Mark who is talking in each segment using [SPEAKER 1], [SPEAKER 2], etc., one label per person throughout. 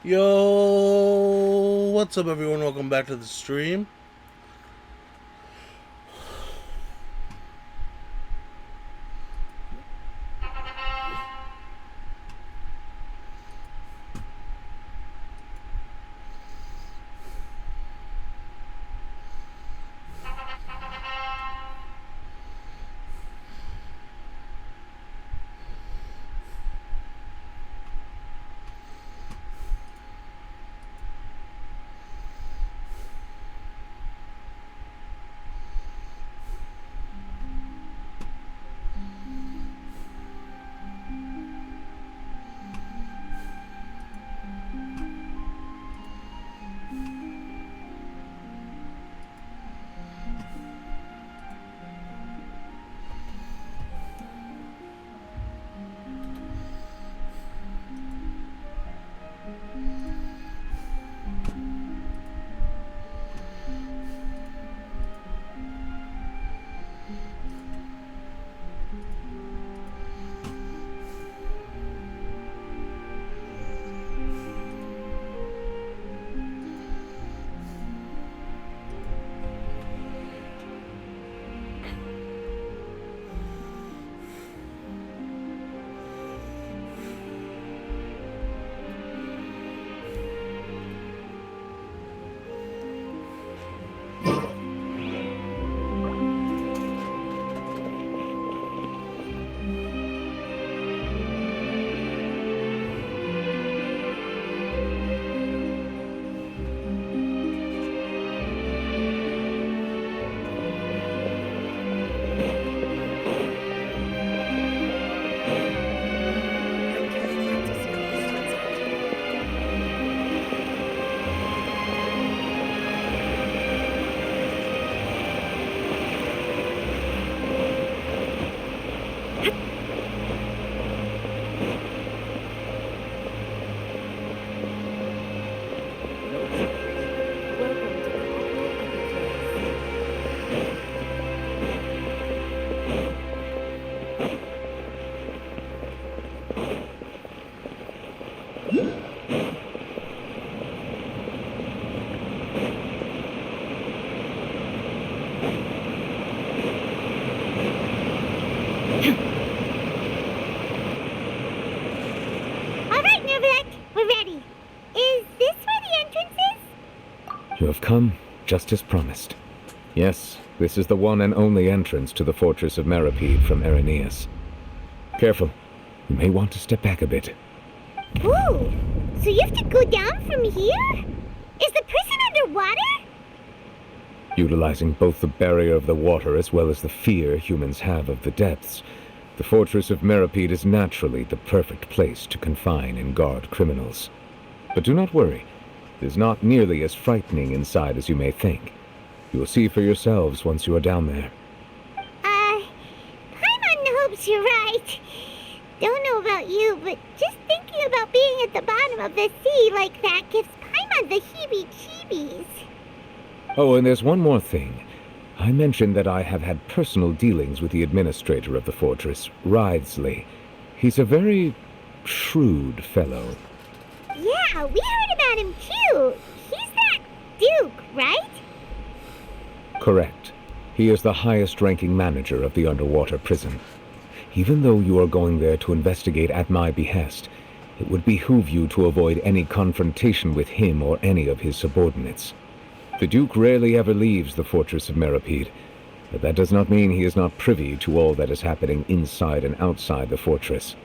[SPEAKER 1] Yo, what's up, everyone? Welcome back to the stream.
[SPEAKER 2] You have come, just as promised. Yes, this is the one and only entrance to the fortress of Meripede from Irenaeus. Careful. You may want to step back a bit.
[SPEAKER 3] Ooh, so you have to go down from here? Is the prison underwater?
[SPEAKER 2] Utilizing both the barrier of the water as well as the fear humans have of the depths, the fortress of Meripede is naturally the perfect place to confine and guard criminals. But do not worry. It is not nearly as frightening inside as you may think. You will see for yourselves once you are down there.
[SPEAKER 3] Paimon hopes you're right. Don't know about you, but just thinking about being at the bottom of the sea like that gives Paimon the heebie-jeebies.
[SPEAKER 2] Oh, and there's one more thing. I mentioned that I have had personal dealings with the administrator of the fortress, Wriothesley. He's a very shrewd fellow.
[SPEAKER 3] Yeah, we heard about him too. He's that Duke, right?
[SPEAKER 2] Correct. He is the highest-ranking manager of the underwater prison. Even though you are going there to investigate at my behest, it would behoove you to avoid any confrontation with him or any of his subordinates. The Duke rarely ever leaves the fortress of Meripede, but that does not mean he is not privy to all that is happening inside and outside the fortress.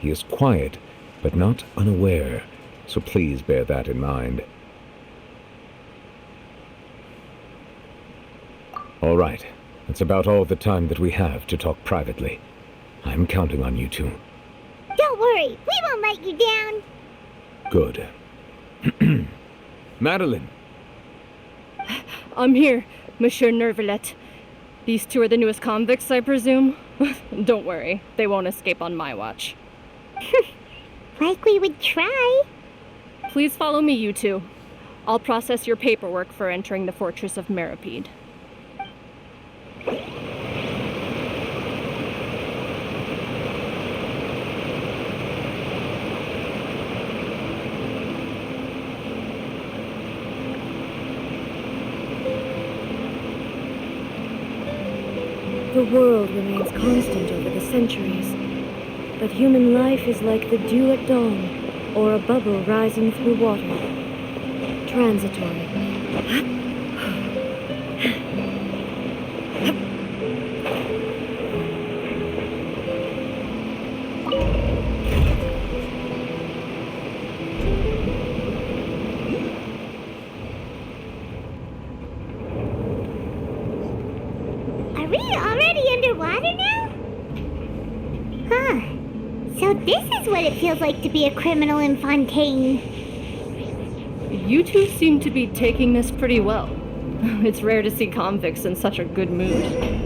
[SPEAKER 2] He is quiet, but not unaware, so please bear that in mind. All right, that's about all the time that we have to talk privately. I'm counting on you two.
[SPEAKER 3] Don't worry, we won't let you down.
[SPEAKER 2] Good. Madeline!
[SPEAKER 4] I'm here, Monsieur Nervalet. These two are the newest convicts, I presume? Don't worry, they won't escape on my watch.
[SPEAKER 3] Like we would try.
[SPEAKER 4] Please follow me, you two. I'll process your paperwork for entering the fortress of Meripede. The world remains constant over the centuries, but human life is like the dew at dawn, or a bubble rising through water. Transitory.
[SPEAKER 3] Are we already underwater now? Huh. So this is what it feels like to be a criminal in Fontaine.
[SPEAKER 4] You two seem to be taking this pretty well. It's rare to see convicts in such a good mood.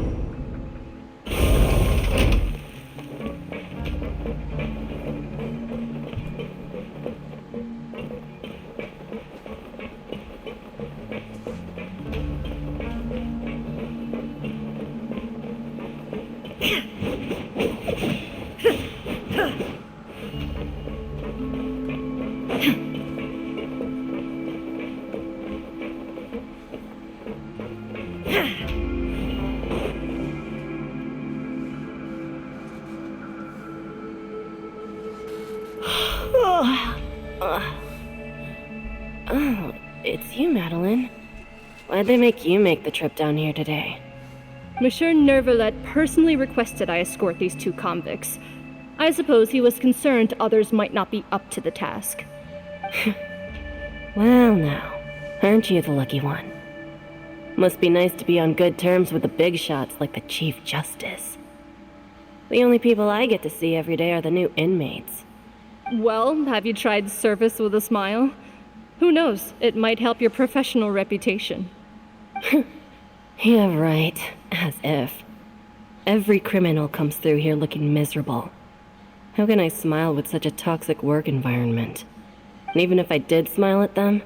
[SPEAKER 4] Oh, it's you, Madeline. Why'd they make you make the trip down here today? Monsieur Nervalet personally requested I escort these two convicts. I suppose he was concerned others might not be up to the task. Well now, aren't you the lucky one? Must be nice to be on good terms with the big shots like the Chief Justice. The only people I get to see every day are the new inmates. Well, have you tried service with a smile? Who knows, it might help your professional reputation. Yeah, right. As if. Every criminal comes through here looking miserable. How can I smile with such a toxic work environment? And even if I did smile at them,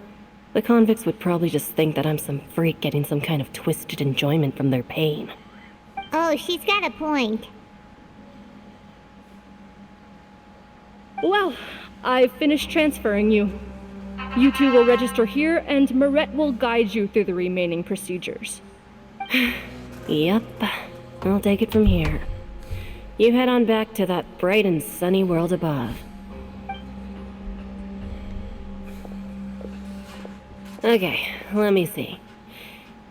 [SPEAKER 4] the convicts would probably just think that I'm some freak getting some kind of twisted enjoyment from their pain.
[SPEAKER 3] Oh, she's got a point.
[SPEAKER 4] Well, I've finished transferring you. You two will register here, and Marette will guide you through the remaining procedures. Yep, I'll take it from here. You head on back to that bright and sunny world above. Okay, let me see.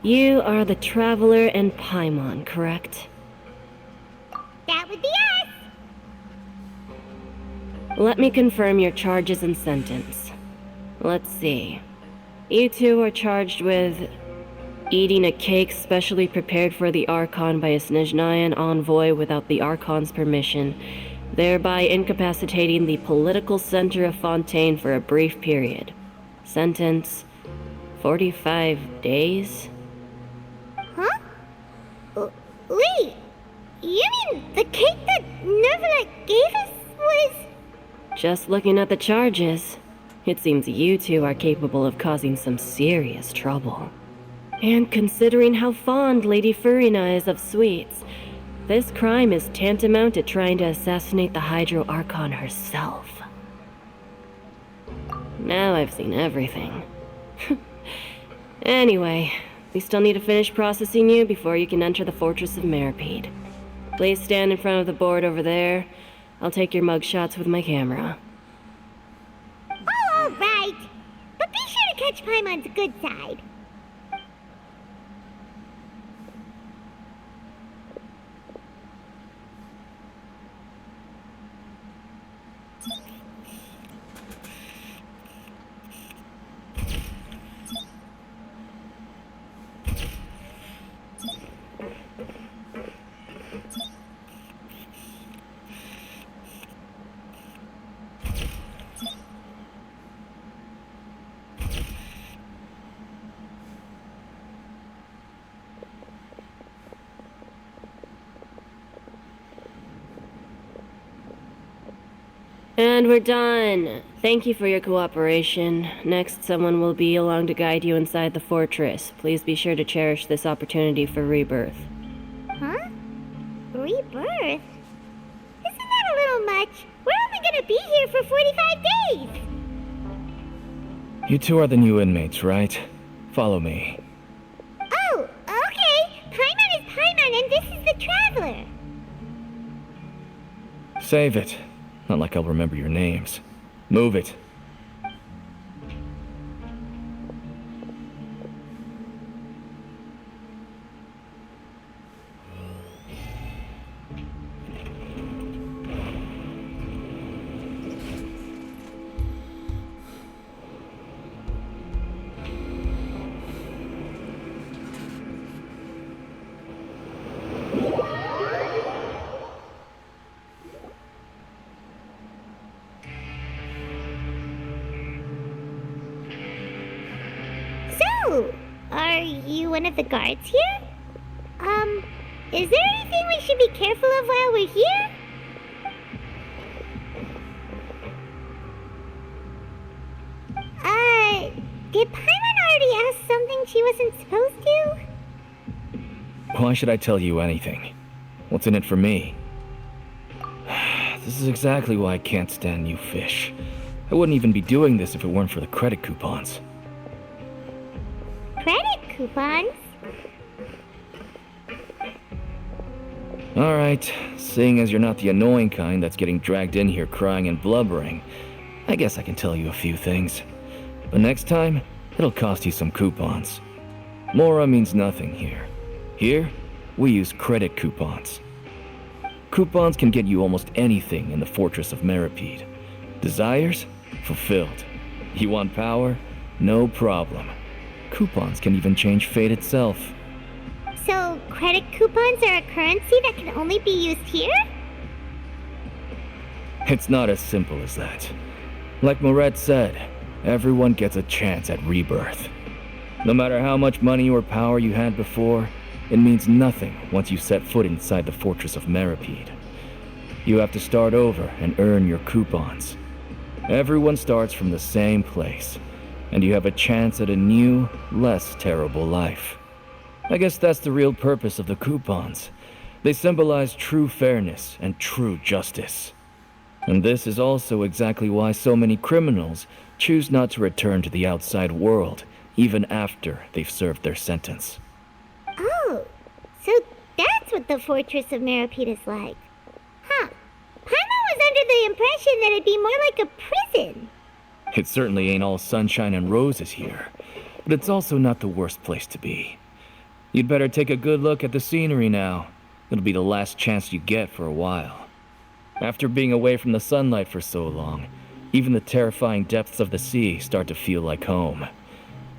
[SPEAKER 4] You are the Traveler and Paimon, correct?
[SPEAKER 3] That would be us!
[SPEAKER 4] Let me confirm your charges and sentence. Let's see. You two are charged with eating a cake specially prepared for the Archon by a Snezhnayan envoy without the Archon's permission, thereby incapacitating the political center of Fontaine for a brief period. Sentence: 45 days?
[SPEAKER 3] Huh? Wait, you mean the cake that Nervalet gave us was...
[SPEAKER 4] Just looking at the charges, it seems you two are capable of causing some serious trouble. And considering how fond Lady Furina is of sweets, this crime is tantamount to trying to assassinate the Hydro Archon herself. Now I've seen everything. Anyway, we still need to finish processing you before you can enter the Fortress of Meripede. Please stand in front of the board over there. I'll take your mugshots with my camera.
[SPEAKER 3] Oh, all right. But be sure to catch Paimon's good side.
[SPEAKER 4] And we're done. Thank you for your cooperation. Next, someone will be along to guide you inside the fortress. Please be sure to cherish this opportunity for rebirth.
[SPEAKER 3] Huh? Rebirth? Isn't that a little much? We're only gonna be here for 45 days!
[SPEAKER 5] You two are the new inmates, right? Follow me.
[SPEAKER 3] Oh, okay. Paimon is Paimon, and this is the traveler.
[SPEAKER 5] Save it. Not like I'll remember your names. Move it.
[SPEAKER 3] So, are you one of the guards here? Is there anything we should be careful of while we're here? Did Paimon already ask something she wasn't supposed to?
[SPEAKER 5] Why should I tell you anything? What's in it for me? This is exactly why I can't stand you fish. I wouldn't even be doing this if it weren't for the credit coupons.
[SPEAKER 3] Credit coupons?
[SPEAKER 5] Alright, seeing as you're not the annoying kind that's getting dragged in here crying and blubbering, I guess I can tell you a few things. But next time, it'll cost you some coupons. Mora means nothing here. Here, we use credit coupons. Coupons can get you almost anything in the Fortress of Meripede. Desires? Fulfilled. You want power? No problem. Coupons can even change fate itself.
[SPEAKER 3] So, credit coupons are a currency that can only be used here?
[SPEAKER 5] It's not as simple as that. Like Moret said, everyone gets a chance at rebirth. No matter how much money or power you had before, it means nothing once you set foot inside the Fortress of Meripede. You have to start over and earn your coupons. Everyone starts from the same place, and you have a chance at a new, less terrible life. I guess that's the real purpose of the coupons. They symbolize true fairness and true justice. And this is also exactly why so many criminals choose not to return to the outside world, even after they've served their sentence.
[SPEAKER 3] Oh, so that's what the Fortress of Meripede is like. Huh. Paimon was under the impression that it'd be more like a prison.
[SPEAKER 5] It certainly ain't all sunshine and roses here, but it's also not the worst place to be. You'd better take a good look at the scenery now. It'll be the last chance you get for a while. After being away from the sunlight for so long, even the terrifying depths of the sea start to feel like home.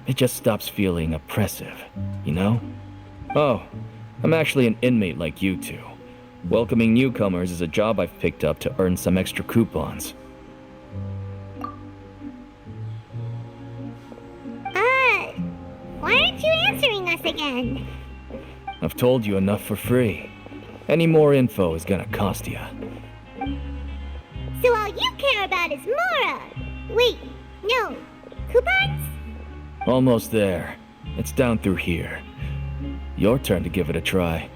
[SPEAKER 5] It just stops feeling oppressive, you know? Oh, I'm actually an inmate like you two. Welcoming newcomers is a job I've picked up to earn some extra coupons.
[SPEAKER 3] Why aren't you answering us again?
[SPEAKER 5] I've told you enough for free. Any more info is gonna cost you.
[SPEAKER 3] So all you care about is Mora! Wait, no. Coupons?
[SPEAKER 5] Almost there. It's down through here. Your turn to give it a try.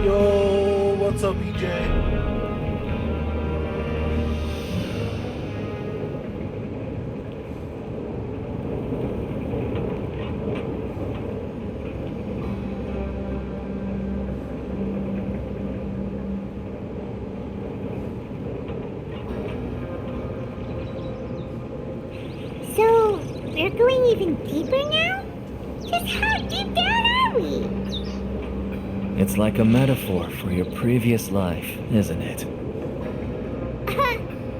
[SPEAKER 1] Yo, what's up, EJ?
[SPEAKER 3] So, we're going even deeper now? Just how deep down are we?
[SPEAKER 5] It's like a metaphor for your previous life, isn't it?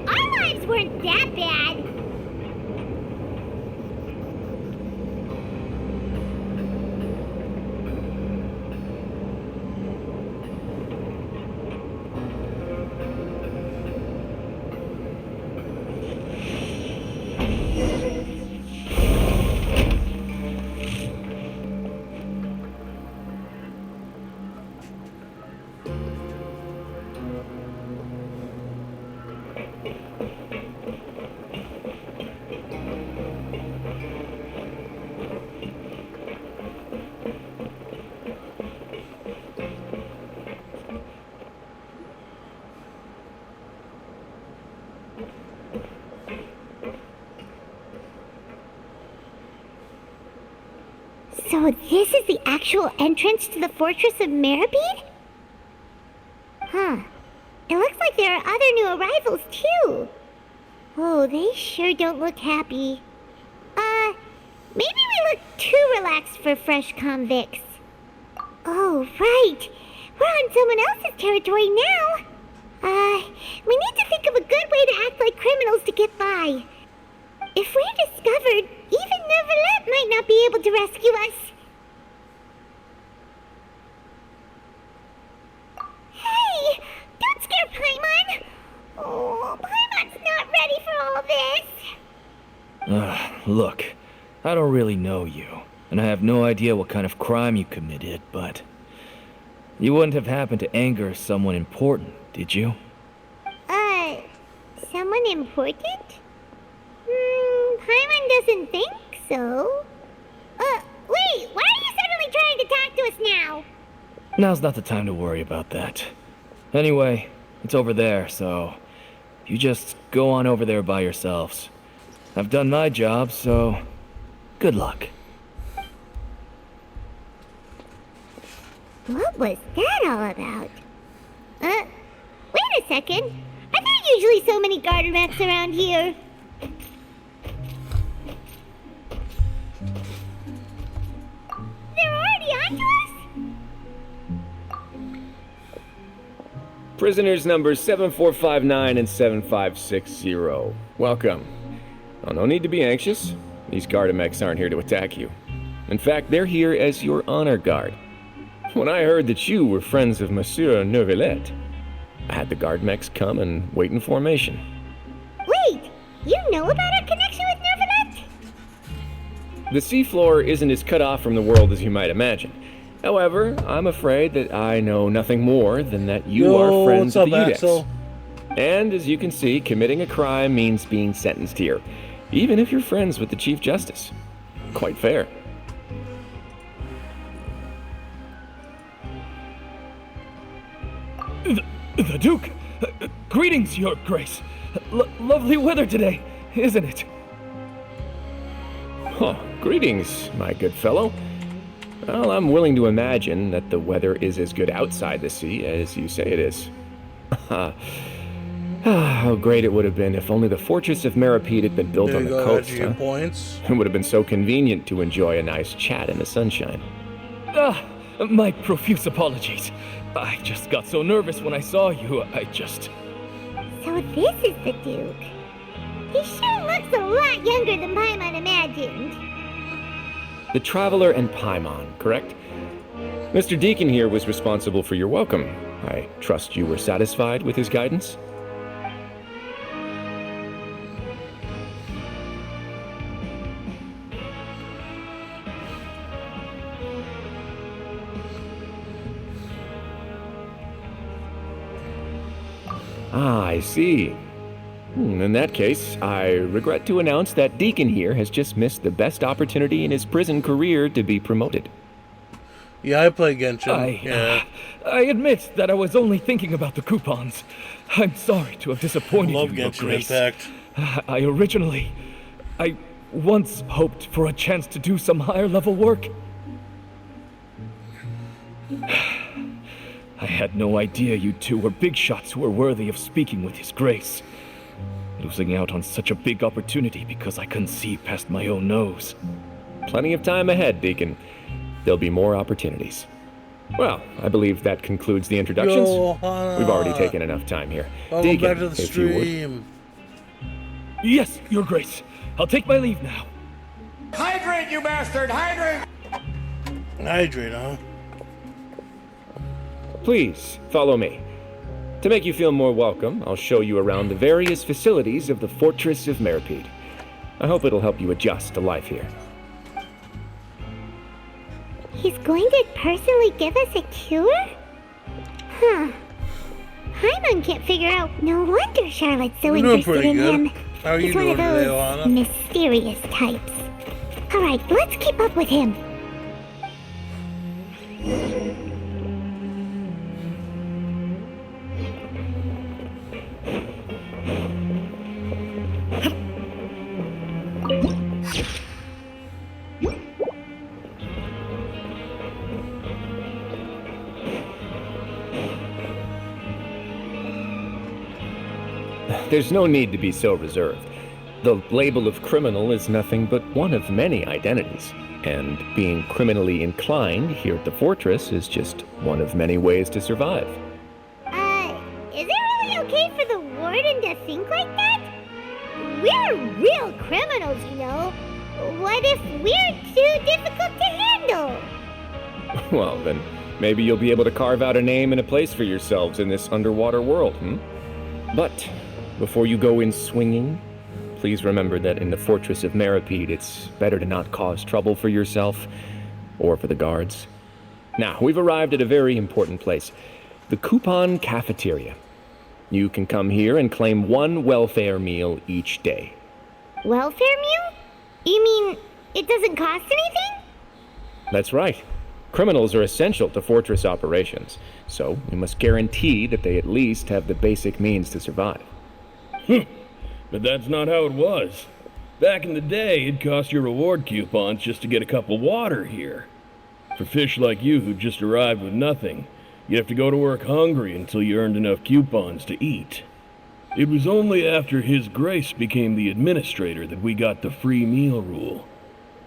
[SPEAKER 3] Our lives weren't that bad. So this is the actual entrance to the Fortress of Meribed? Huh. It looks like there are other new arrivals, too. Oh, they sure don't look happy. Maybe we look too relaxed for fresh convicts. Oh, right. We're on someone else's territory now. We need to think of a good way to act like criminals to get by. If we're discovered, even Neverlet might not be able to rescue us. Hey! Don't scare Paimon! Oh, Paimon's not ready for all this.
[SPEAKER 5] Look, I don't really know you, and I have no idea what kind of crime you committed, but you wouldn't have happened to anger someone important, did you?
[SPEAKER 3] Someone important? Paimon doesn't think so. Wait, why are you suddenly trying to talk to us now?
[SPEAKER 5] Now's not the time to worry about that. Anyway, it's over there, so you just go on over there by yourselves. I've done my job, so good luck.
[SPEAKER 3] What was that all about? Wait a second. Are there usually so many garter mechs around here? They're already onto us?
[SPEAKER 6] Prisoners numbers 7459 and 7560. Welcome. Oh, no need to be anxious. These Gardamex aren't here to attack you. In fact, they're here as your honor guard. When I heard that you were friends of Monsieur Neuvillette, I had the Gardamex come and wait in formation.
[SPEAKER 3] Wait, you know about our connection with Neuvillette?
[SPEAKER 6] The seafloor isn't as cut off from the world as you might imagine. However, I'm afraid that I know nothing more than that you are friends of the Udex. And as you can see, committing a crime means being sentenced here, even if you're friends with the Chief Justice. Quite fair.
[SPEAKER 5] The Duke! Greetings, Your Grace! Lovely weather today, isn't it?
[SPEAKER 6] Huh, greetings, my good fellow. Well, I'm willing to imagine that the weather is as good outside the sea as you say it is. How great it would have been if only the Fortress of Meribed had been built on the coast, huh?
[SPEAKER 1] Points.
[SPEAKER 6] It would have been so convenient to enjoy a nice chat in the sunshine.
[SPEAKER 5] My profuse apologies. I just got so nervous when I saw you,
[SPEAKER 3] So this is the Duke. He sure looks a lot younger than Paimon imagined.
[SPEAKER 6] The Traveler and Paimon, correct? Mr. Deacon here was responsible for your welcome. I trust you were satisfied with his guidance? Ah, I see. In that case, I regret to announce that Deacon here has just missed the best opportunity in his prison career to be promoted.
[SPEAKER 1] Yeah, I play Genshin.
[SPEAKER 5] I admit that I was only thinking about the coupons. I'm sorry to have disappointed
[SPEAKER 1] Love
[SPEAKER 5] you, Your
[SPEAKER 1] Genshin
[SPEAKER 5] Grace.
[SPEAKER 1] Impact.
[SPEAKER 5] I once hoped for a chance to do some higher level work. I had no idea you two were big shots who were worthy of speaking with His Grace. losing out on such a big opportunity because I couldn't see past my own nose.
[SPEAKER 6] Plenty of time ahead, Deacon. There'll be more opportunities. Well, I believe that concludes the introductions. We've already taken enough time here.
[SPEAKER 1] Welcome
[SPEAKER 6] Deacon,
[SPEAKER 1] back to the
[SPEAKER 6] if you would.
[SPEAKER 1] stream.
[SPEAKER 5] Yes, Your Grace. I'll take my leave now.
[SPEAKER 7] Hydrate, you bastard! Hydrate!
[SPEAKER 1] Hydrate, huh?
[SPEAKER 6] Please, follow me. To make you feel more welcome, I'll show you around the various facilities of the Fortress of Meripede. I hope it'll help you adjust to life here.
[SPEAKER 3] He's going to personally give us a cure? Huh. Paimon can't figure out. No wonder Charlotte's so
[SPEAKER 1] You're doing
[SPEAKER 3] interested
[SPEAKER 1] pretty
[SPEAKER 3] in
[SPEAKER 1] good.
[SPEAKER 3] him.
[SPEAKER 1] How are you
[SPEAKER 3] He's one
[SPEAKER 1] doing
[SPEAKER 3] of
[SPEAKER 1] today,
[SPEAKER 3] those
[SPEAKER 1] Lana?
[SPEAKER 3] mysterious types. Alright, let's keep up with him.
[SPEAKER 6] There's no need to be so reserved. The label of criminal is nothing but one of many identities, and being criminally inclined here at the fortress is just one of many ways to survive.
[SPEAKER 3] Is it really okay for the warden to think like that? We're real criminals, you know. What if we're too difficult to handle?
[SPEAKER 6] Well, then maybe you'll be able to carve out a name and a place for yourselves in this underwater world, But before you go in swinging, please remember that in the Fortress of Meripede, it's better to not cause trouble for yourself or for the guards. Now, we've arrived at a very important place, the Coupon Cafeteria. You can come here and claim one welfare meal each day.
[SPEAKER 3] Welfare meal? You mean it doesn't cost anything?
[SPEAKER 6] That's right. Criminals are essential to fortress operations, so we must guarantee that they at least have the basic means to survive.
[SPEAKER 8] But that's not how it was. Back in the day, it cost your reward coupons just to get a cup of water here. For fish like you who just arrived with nothing, you'd have to go to work hungry until you earned enough coupons to eat. It was only after His Grace became the administrator that we got the free meal rule.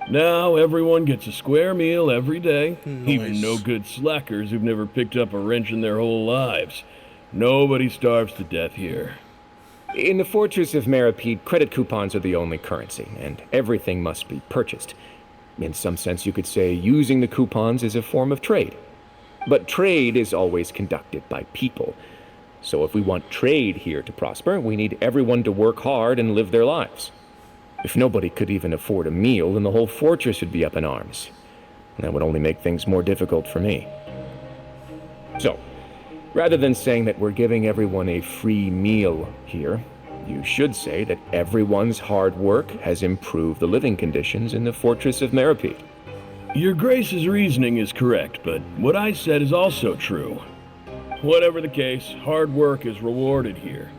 [SPEAKER 8] Now everyone gets a square meal every day, even no good slackers who've never picked up a wrench in their whole lives. Nobody starves to death here.
[SPEAKER 6] In the Fortress of Meripede, credit coupons are the only currency, and everything must be purchased. In some sense, you could say using the coupons is a form of trade. But trade is always conducted by people. So if we want trade here to prosper, we need everyone to work hard and live their lives. If nobody could even afford a meal, then the whole fortress would be up in arms. That would only make things more difficult for me. So, rather than saying that we're giving everyone a free meal here, you should say that everyone's hard work has improved the living conditions in the Fortress of Meripede.
[SPEAKER 8] Your Grace's reasoning is correct, but what I said is also true. Whatever the case, hard work is rewarded here.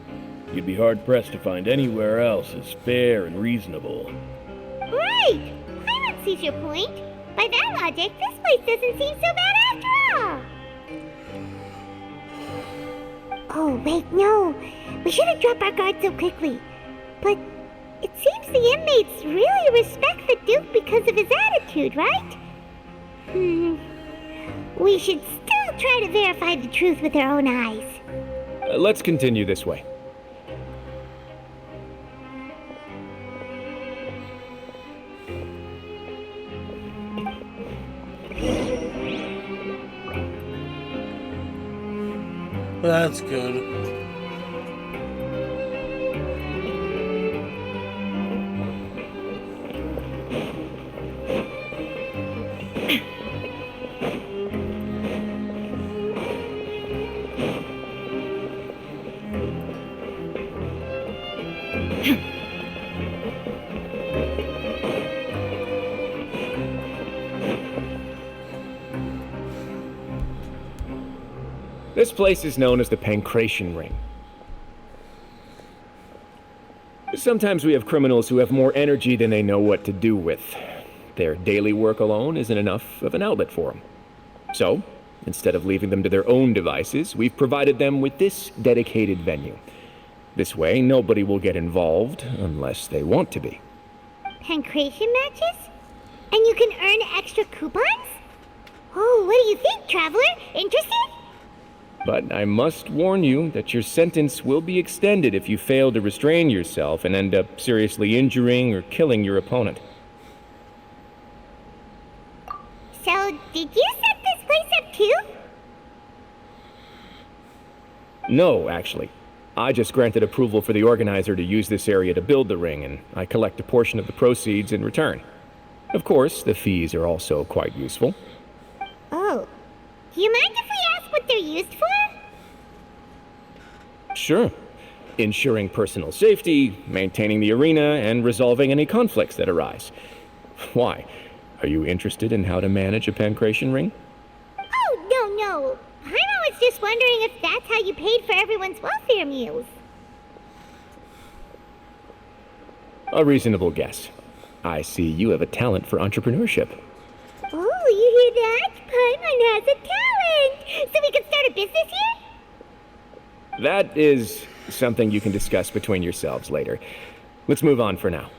[SPEAKER 8] You'd be hard-pressed to find anywhere else as fair and reasonable.
[SPEAKER 3] Right! Paimon sees your point. By that logic, this place doesn't seem so bad after all. Oh, wait, no. We shouldn't drop our guard so quickly. But it seems the inmates really respect the Duke because of his attitude, right? We should still try to verify the truth with our own eyes.
[SPEAKER 6] Let's continue this way.
[SPEAKER 1] That's good.
[SPEAKER 6] This place is known as the Pancration Ring. Sometimes we have criminals who have more energy than they know what to do with. Their daily work alone isn't enough of an outlet for them. So, instead of leaving them to their own devices, we've provided them with this dedicated venue. This way, nobody will get involved unless they want to be.
[SPEAKER 3] Pancration matches? And you can earn extra coupons? Oh, what do you think, traveler? Interested?
[SPEAKER 6] But I must warn you that your sentence will be extended if you fail to restrain yourself and end up seriously injuring or killing your opponent.
[SPEAKER 3] So, did you set this place up too?
[SPEAKER 6] No, actually. I just granted approval for the organizer to use this area to build the ring, and I collect a portion of the proceeds in return. Of course, the fees are also quite useful.
[SPEAKER 3] Oh. Do you mind if we ask what they're used for?
[SPEAKER 6] Sure. Ensuring personal safety, maintaining the arena, and resolving any conflicts that arise. Why? Are you interested in how to manage a pancration ring?
[SPEAKER 3] Oh, no. I was just wondering if that's how you paid for everyone's welfare meals.
[SPEAKER 6] A reasonable guess. I see you have a talent for entrepreneurship.
[SPEAKER 3] Oh, you hear that? Paimon has a talent! So we can start a business here?
[SPEAKER 6] That is something you can discuss between yourselves later. Let's move on for now.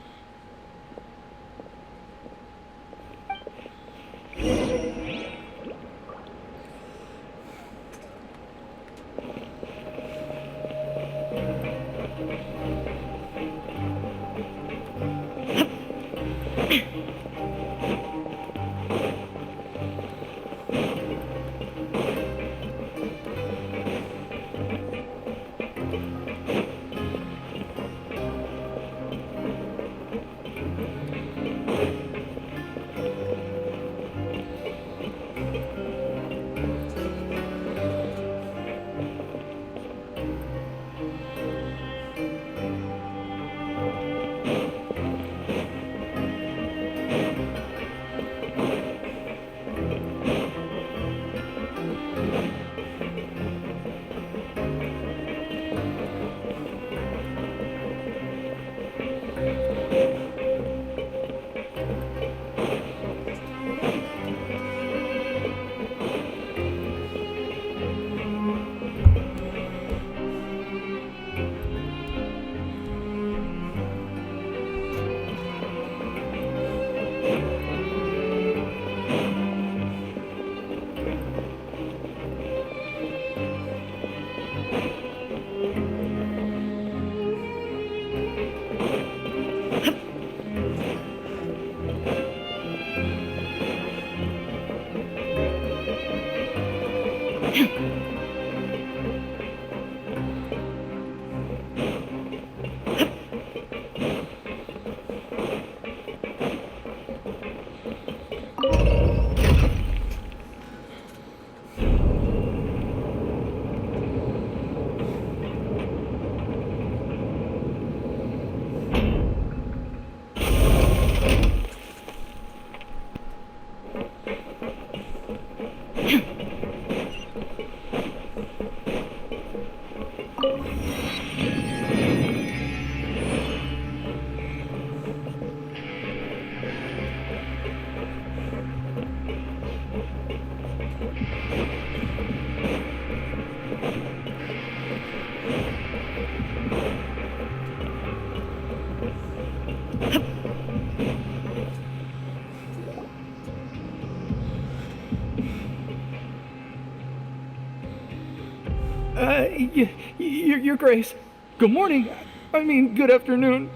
[SPEAKER 5] Your Grace. Good morning. I mean, good afternoon.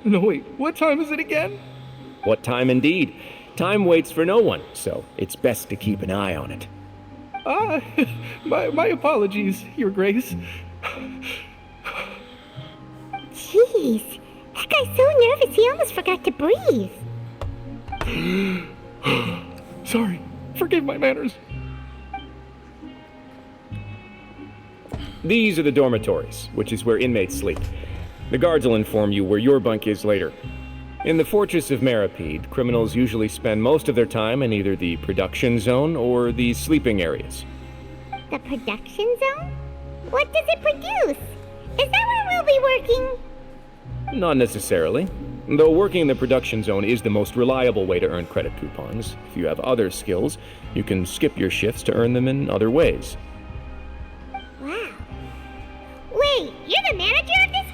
[SPEAKER 5] No, wait, what time is it again?
[SPEAKER 6] What time indeed? Time waits for no one, so it's best to keep an eye on it.
[SPEAKER 5] My apologies, Your Grace.
[SPEAKER 3] Jeez, that guy's so nervous he almost forgot to breathe.
[SPEAKER 5] Sorry, forgive my manners.
[SPEAKER 6] These are the dormitories, which is where inmates sleep. The guards will inform you where your bunk is later. In the Fortress of Meripede, criminals usually spend most of their time in either the production zone or the sleeping areas.
[SPEAKER 3] The production zone? What does it produce? Is that where we'll be working?
[SPEAKER 6] Not necessarily. Though working in the production zone is the most reliable way to earn credit coupons. If you have other skills, you can skip your shifts to earn them in other ways.
[SPEAKER 3] Wow. Wait, you're the manager of this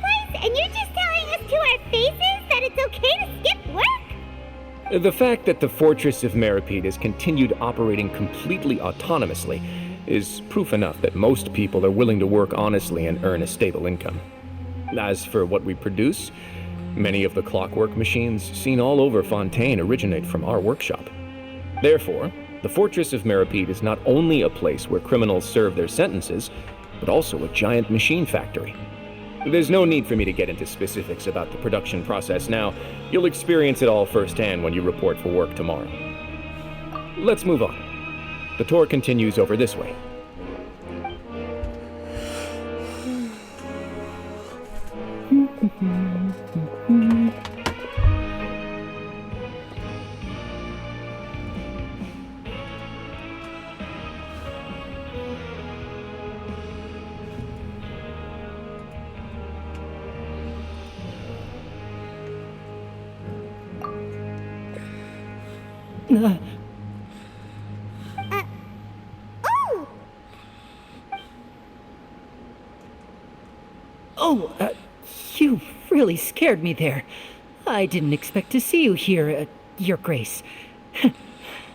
[SPEAKER 6] The fact that the Fortress of Meripede has continued operating completely autonomously is proof enough that most people are willing to work honestly and earn a stable income. As for what we produce, many of the clockwork machines seen all over Fontaine originate from our workshop. Therefore, the Fortress of Meripede is not only a place where criminals serve their sentences, but also a giant machine factory. There's no need for me to get into specifics about the production process now. You'll experience it all firsthand when you report for work tomorrow. Let's move on. The tour continues over this way.
[SPEAKER 3] Oh!
[SPEAKER 9] Oh, you really scared me there. I didn't expect to see you here, Your Grace.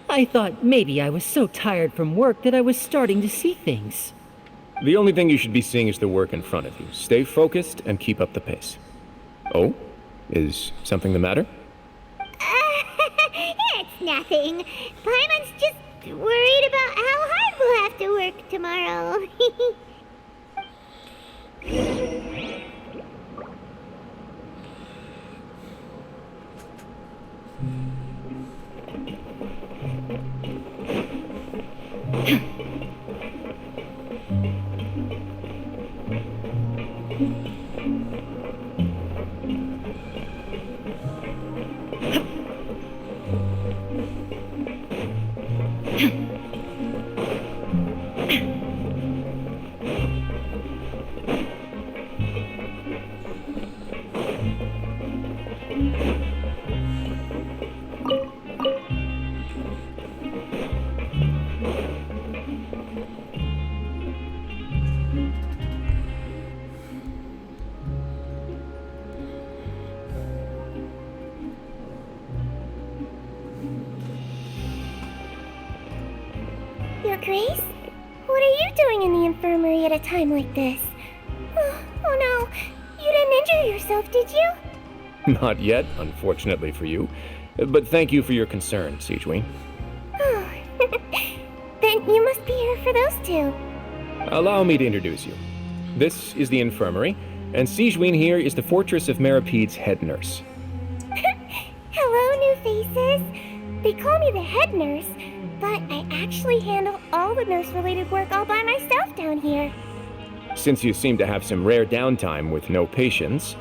[SPEAKER 9] I thought maybe I was so tired from work that I was starting to see things.
[SPEAKER 6] The only thing you should be seeing is the work in front of you. Stay focused and keep up the pace. Oh? Is something the matter?
[SPEAKER 3] It's nothing. Paimon's just worried about how hard we'll have to work tomorrow. Your Grace? What are you doing in the infirmary at a time like this? Oh no, you didn't injure yourself, did you?
[SPEAKER 6] Not yet, unfortunately for you. But thank you for your concern, Sigewin.
[SPEAKER 3] Oh, then you must be here for those two.
[SPEAKER 6] Allow me to introduce you. This is the infirmary, and Sigewin here is the Fortress of Meripede's head nurse.
[SPEAKER 3] Hello, new faces. They call me the head nurse, but I actually handle all the nurse-related work all by myself down here.
[SPEAKER 6] Since you seem to have some rare downtime with no patients,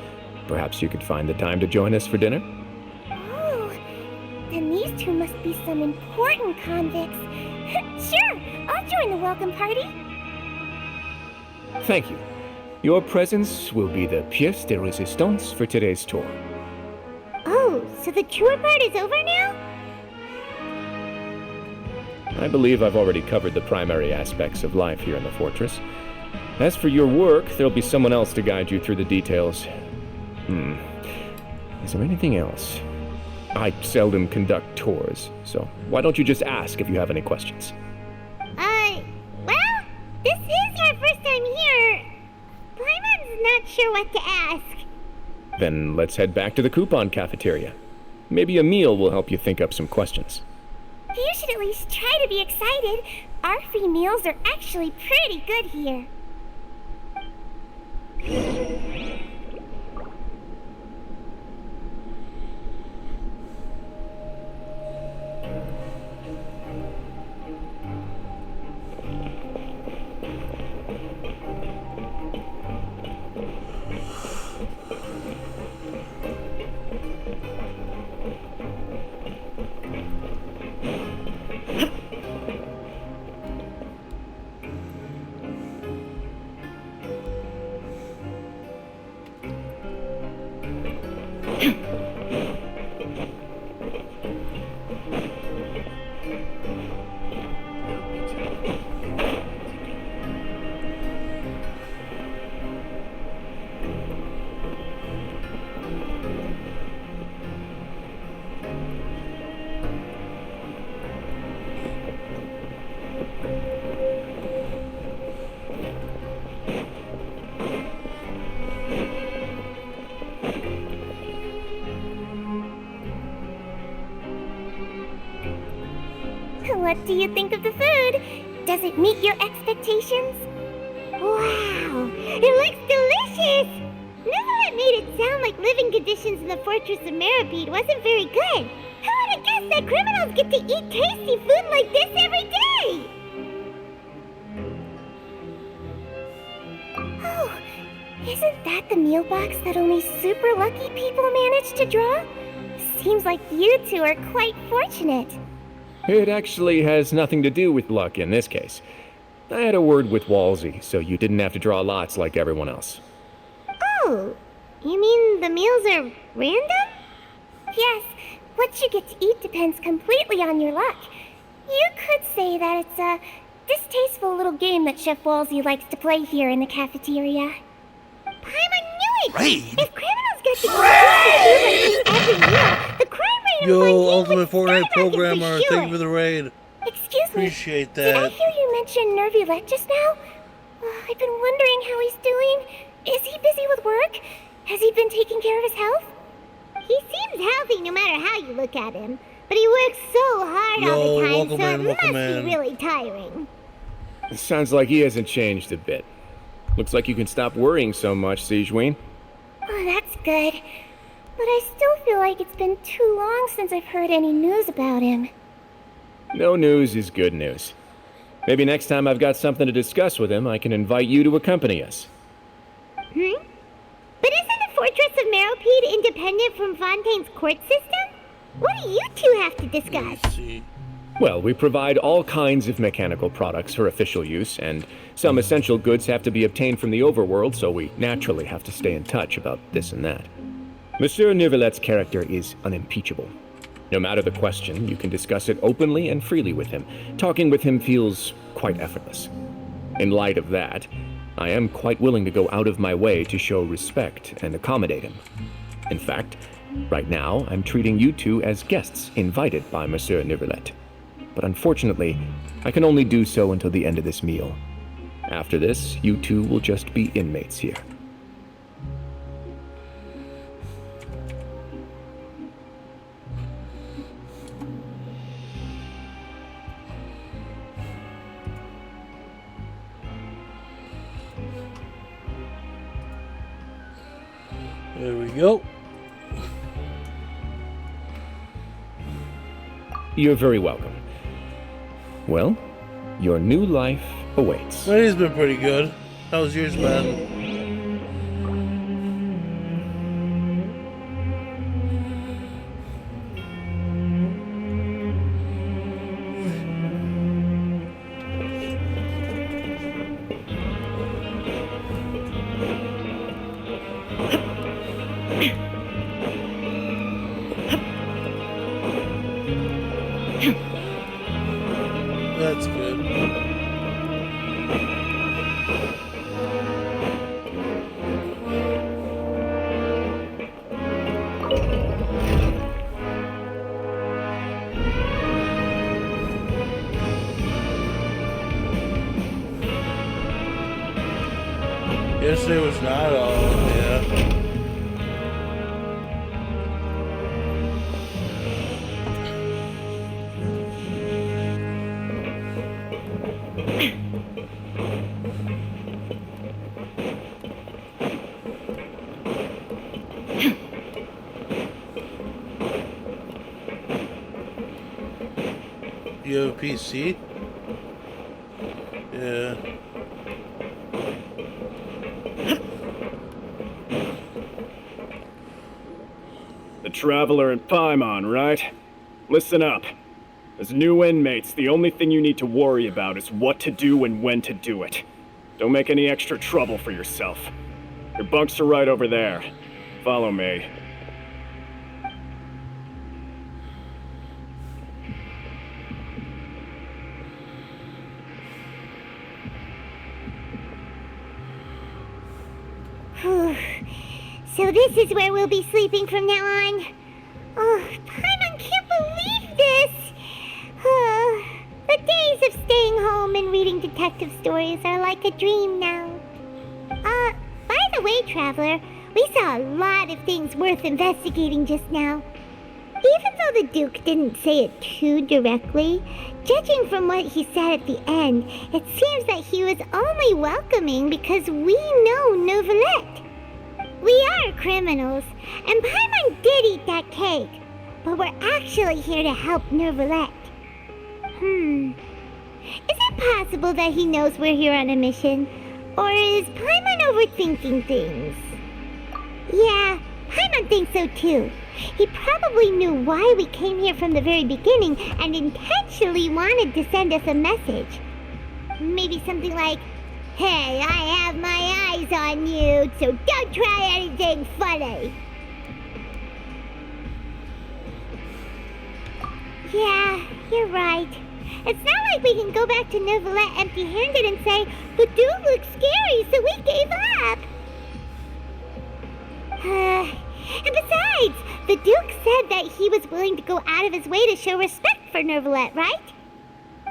[SPEAKER 6] perhaps you could find the time to join us for dinner?
[SPEAKER 3] Oh, then these two must be some important convicts. Sure, I'll join the welcome party.
[SPEAKER 6] Thank you. Your presence will be the pièce de résistance for today's tour.
[SPEAKER 3] Oh, so the tour part is over now?
[SPEAKER 6] I believe I've already covered the primary aspects of life here in the fortress. As for your work, there'll be someone else to guide you through the details. Is there anything else? I seldom conduct tours, so why don't you just ask if you have any questions?
[SPEAKER 3] Well, this is our first time here. Paimon's not sure what to ask.
[SPEAKER 6] Then let's head back to the coupon cafeteria. Maybe a meal will help you think up some questions.
[SPEAKER 3] You should at least try to be excited. Our free meals are actually pretty good here. What do you think of the food? Does it meet your expectations? Wow, it looks delicious! Neverlet made it sound like living conditions in the Fortress of Meripede wasn't very good. Who would have guessed that criminals get to eat tasty food like this every day? Oh, isn't that the meal box that only super lucky people manage to draw? Seems like you two are quite fortunate.
[SPEAKER 6] It actually has nothing to do with luck in this case. I had a word with Walsey, so you didn't have to draw lots like everyone else.
[SPEAKER 3] Oh, you mean the meals are random? Yes, what you get to eat depends completely on your luck. You could say that it's a distasteful little game that Chef Walsey likes to play here in the cafeteria. Paimon knew it!
[SPEAKER 1] Raid?
[SPEAKER 3] If criminals got to eat tasty food like this every meal, the crime rate
[SPEAKER 1] Yo,
[SPEAKER 3] in Fontaine
[SPEAKER 1] Ultimate
[SPEAKER 3] would
[SPEAKER 1] Fortnite
[SPEAKER 3] skyrocket for
[SPEAKER 1] Programmer,
[SPEAKER 3] sure.
[SPEAKER 1] thank you for the raid.
[SPEAKER 3] Excuse me.
[SPEAKER 1] Appreciate
[SPEAKER 3] Did I
[SPEAKER 1] that.
[SPEAKER 3] hear you mention Nervulette just now? I've been wondering how he's doing. Is he busy with work? Has he been taking care of his health? He seems healthy no matter how you look at him. But he works so hard all the time,
[SPEAKER 1] welcome
[SPEAKER 3] so
[SPEAKER 1] in,
[SPEAKER 3] it
[SPEAKER 1] welcome
[SPEAKER 3] must
[SPEAKER 1] in.
[SPEAKER 3] be really tiring.
[SPEAKER 6] It sounds like he hasn't changed a bit. Looks like you can stop worrying so much, Sigeween.
[SPEAKER 3] Oh, that's good. But I still feel like it's been too long since I've heard any news about him.
[SPEAKER 6] No news is good news. Maybe next time I've got something to discuss with him, I can invite you to accompany us.
[SPEAKER 3] But isn't the Fortress of Meripede independent from Fontaine's court system? What do you two have to discuss?
[SPEAKER 1] Let's see.
[SPEAKER 6] Well, we provide all kinds of mechanical products for official use, and some essential goods have to be obtained from the overworld, so we naturally have to stay in touch about this and that. Monsieur Nervulet's character is unimpeachable. No matter the question, you can discuss it openly and freely with him. Talking with him feels quite effortless. In light of that, I am quite willing to go out of my way to show respect and accommodate him. In fact, right now, I'm treating you two as guests invited by Monsieur Nervulet. But unfortunately, I can only do so until the end of this meal. After this, you two will just be inmates here.
[SPEAKER 1] There we go.
[SPEAKER 6] You're very welcome. Well, your new life awaits.
[SPEAKER 1] My day's been pretty good. How was yours, man? That's good. Yesterday was not all, yeah. You have a PC? Yeah.
[SPEAKER 10] The Traveler and Paimon, right? Listen up. As new inmates, the only thing you need to worry about is what to do and when to do it. Don't make any extra trouble for yourself. Your bunks are right over there. Follow me.
[SPEAKER 3] So this is where we'll be sleeping from now on. Oh, Paimon can't believe this! The days of staying home and reading detective stories are like a dream now. By the way, Traveler, we saw a lot of things worth investigating just now. Even though the Duke didn't say it too directly, judging from what he said at the end, it seems that he was only welcoming because we know Novelette. We are criminals, and Paimon did eat that cake, but we're actually here to help Novelette. Is it possible that he knows we're here on a mission? Or is Paimon overthinking things? Yeah, Paimon thinks so too. He probably knew why we came here from the very beginning and intentionally wanted to send us a message. Maybe something like, "Hey, I have my eyes on you, so don't try anything funny." Yeah, you're right. It's not like we can go back to Novelette empty-handed and say, "The dude looks scary, so we gave up." And besides, the Duke said that he was willing to go out of his way to show respect for Novelette, right?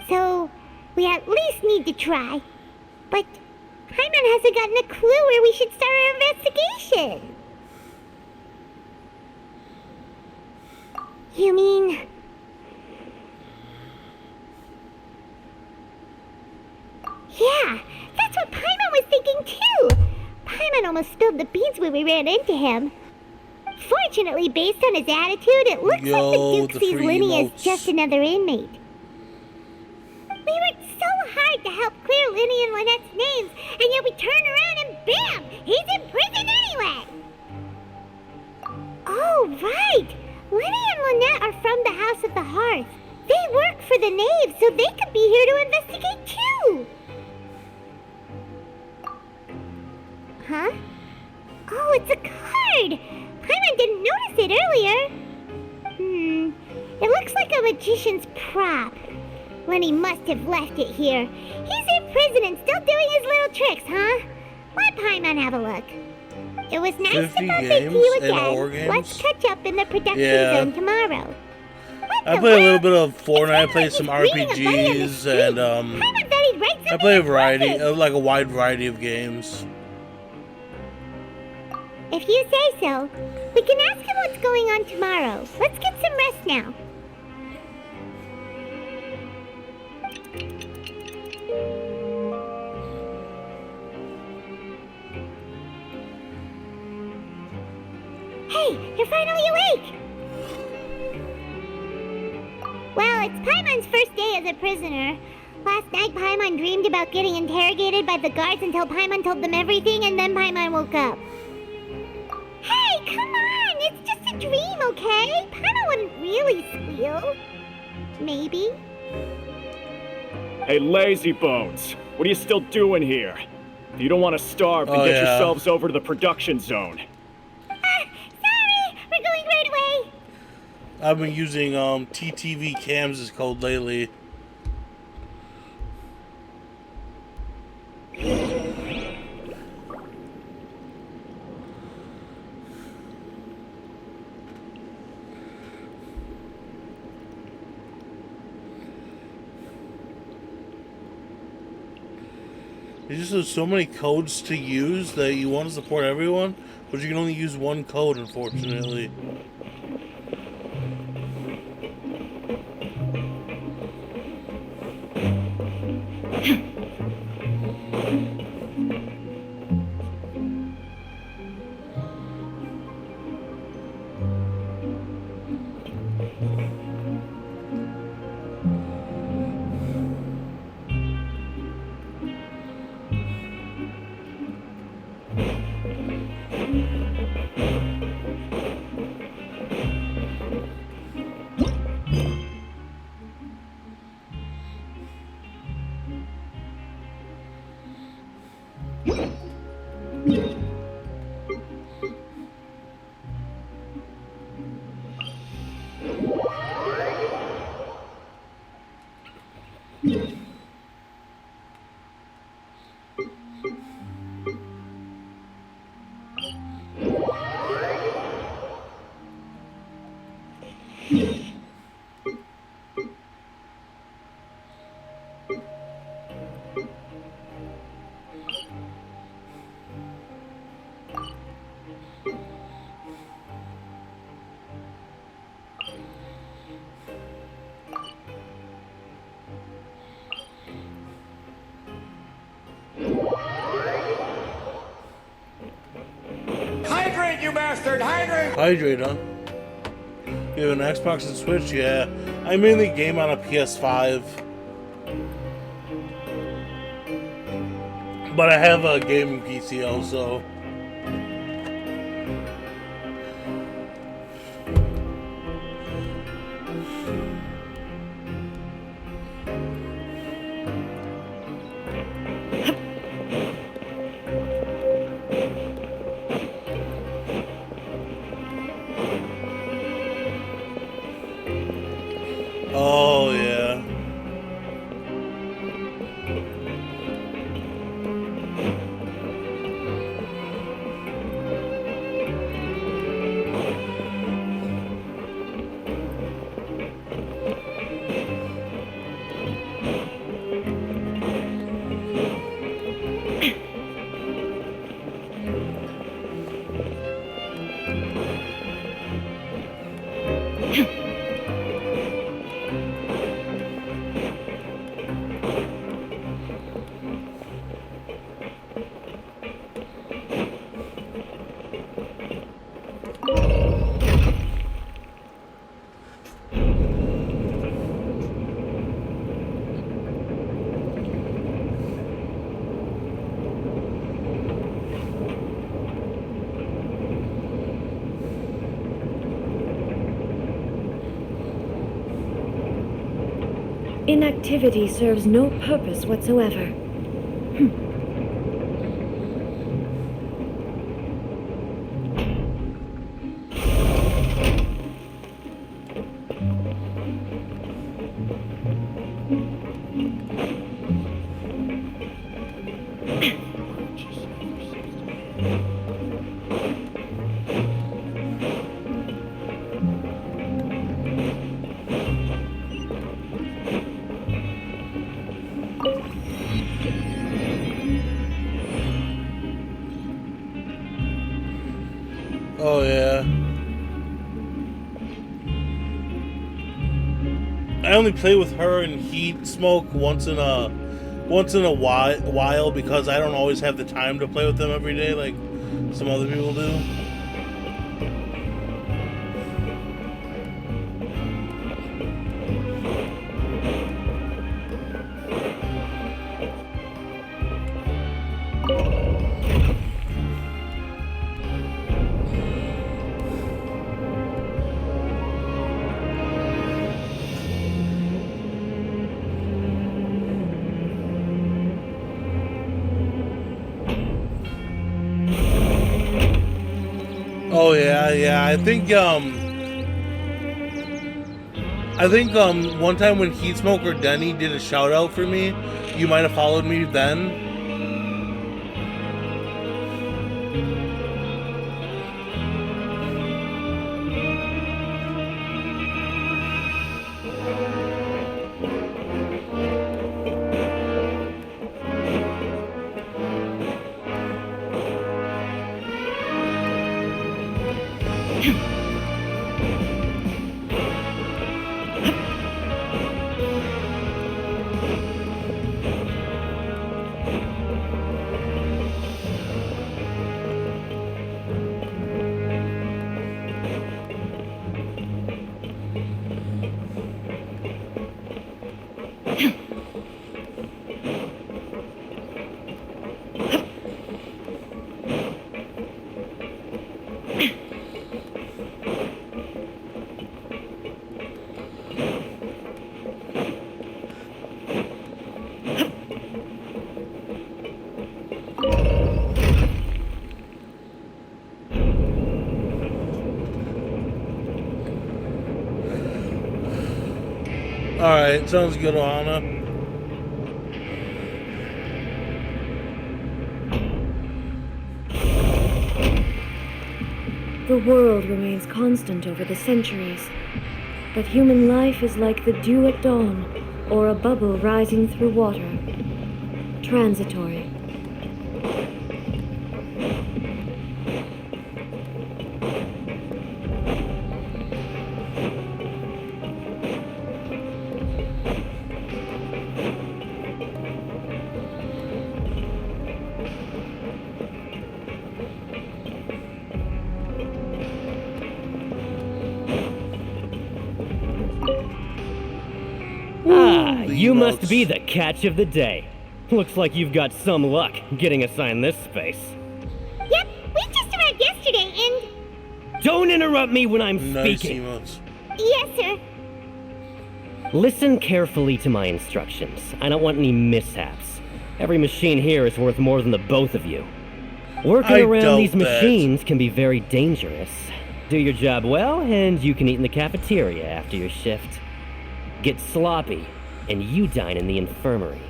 [SPEAKER 3] So, we at least need to try. But Paimon hasn't gotten a clue where we should start our investigation. You mean... Yeah, that's what Paimon was thinking too. Paimon almost spilled the beans when we ran into him. Fortunately, based on his attitude, it looks like the Duke sees Linny as just another inmate. We worked so hard to help clear Linny and Lynette's names, and yet we turn around and bam! He's in prison anyway! Oh, right! Linny and Lynette are from the House of the Hearth. They work for the Knave, so they could be here to investigate too! Huh? Oh, it's a card! Paimon didn't notice it earlier. It looks like a magician's prop. Lenny must have left it here. He's in prison and still doing his little tricks, huh? Let Paimon have a look. It was nice to bump into you again. Let's catch up in the production zone tomorrow.
[SPEAKER 1] I play a little bit of Fortnite, I play some RPGs, and I play a variety, like a wide variety of games.
[SPEAKER 3] If you say so, we can ask him what's going on tomorrow. Let's get some rest now. Hey, you're finally awake! Well, it's Paimon's first day as a prisoner. Last night, Paimon dreamed about getting interrogated by the guards until Paimon told them everything, and then Paimon woke up. Hey, come on! It's just a dream, okay? Paimon wouldn't really squeal. Maybe.
[SPEAKER 10] Hey, lazy bones! What are you still doing here? If you don't want to starve, then get yourselves over to the production zone.
[SPEAKER 3] Sorry! We're going right away!
[SPEAKER 1] I've been using TTV cams as code lately. There's just so many codes to use that you want to support everyone, but you can only use one code, unfortunately.
[SPEAKER 7] bastard! Hydrant!
[SPEAKER 1] Hydrate, huh? You have an Xbox and Switch? Yeah. I mainly game on a PS5. But I have a gaming PC also. Oh, yeah.
[SPEAKER 4] Inactivity serves no purpose whatsoever.
[SPEAKER 1] Oh, yeah. I only play with her and Heat Smoke once in a while because I don't always have the time to play with them every day like some other people do. Oh yeah. I think one time when Heat Smoke or Denny did a shout out for me, you might have followed me then. Alright, sounds good, Ohana.
[SPEAKER 4] The world remains constant over the centuries, but human life is like the dew at dawn, or a bubble rising through water. Transitory.
[SPEAKER 11] Ah,
[SPEAKER 1] the
[SPEAKER 11] you must
[SPEAKER 1] emotes.
[SPEAKER 11] be the catch of the day. Looks like you've got some luck getting assigned this space.
[SPEAKER 3] Yep, we just arrived yesterday and...
[SPEAKER 11] Don't interrupt me when I'm
[SPEAKER 1] Nice
[SPEAKER 11] speaking.
[SPEAKER 1] emotes.
[SPEAKER 3] Yes, sir.
[SPEAKER 11] Listen carefully to my instructions. I don't want any mishaps. Every machine here is worth more than the both of you. Working
[SPEAKER 1] I
[SPEAKER 11] around
[SPEAKER 1] doubt
[SPEAKER 11] these
[SPEAKER 1] that.
[SPEAKER 11] machines can be very dangerous. Do your job well, and you can eat in the cafeteria after your shift. Get sloppy, and you dine in the infirmary.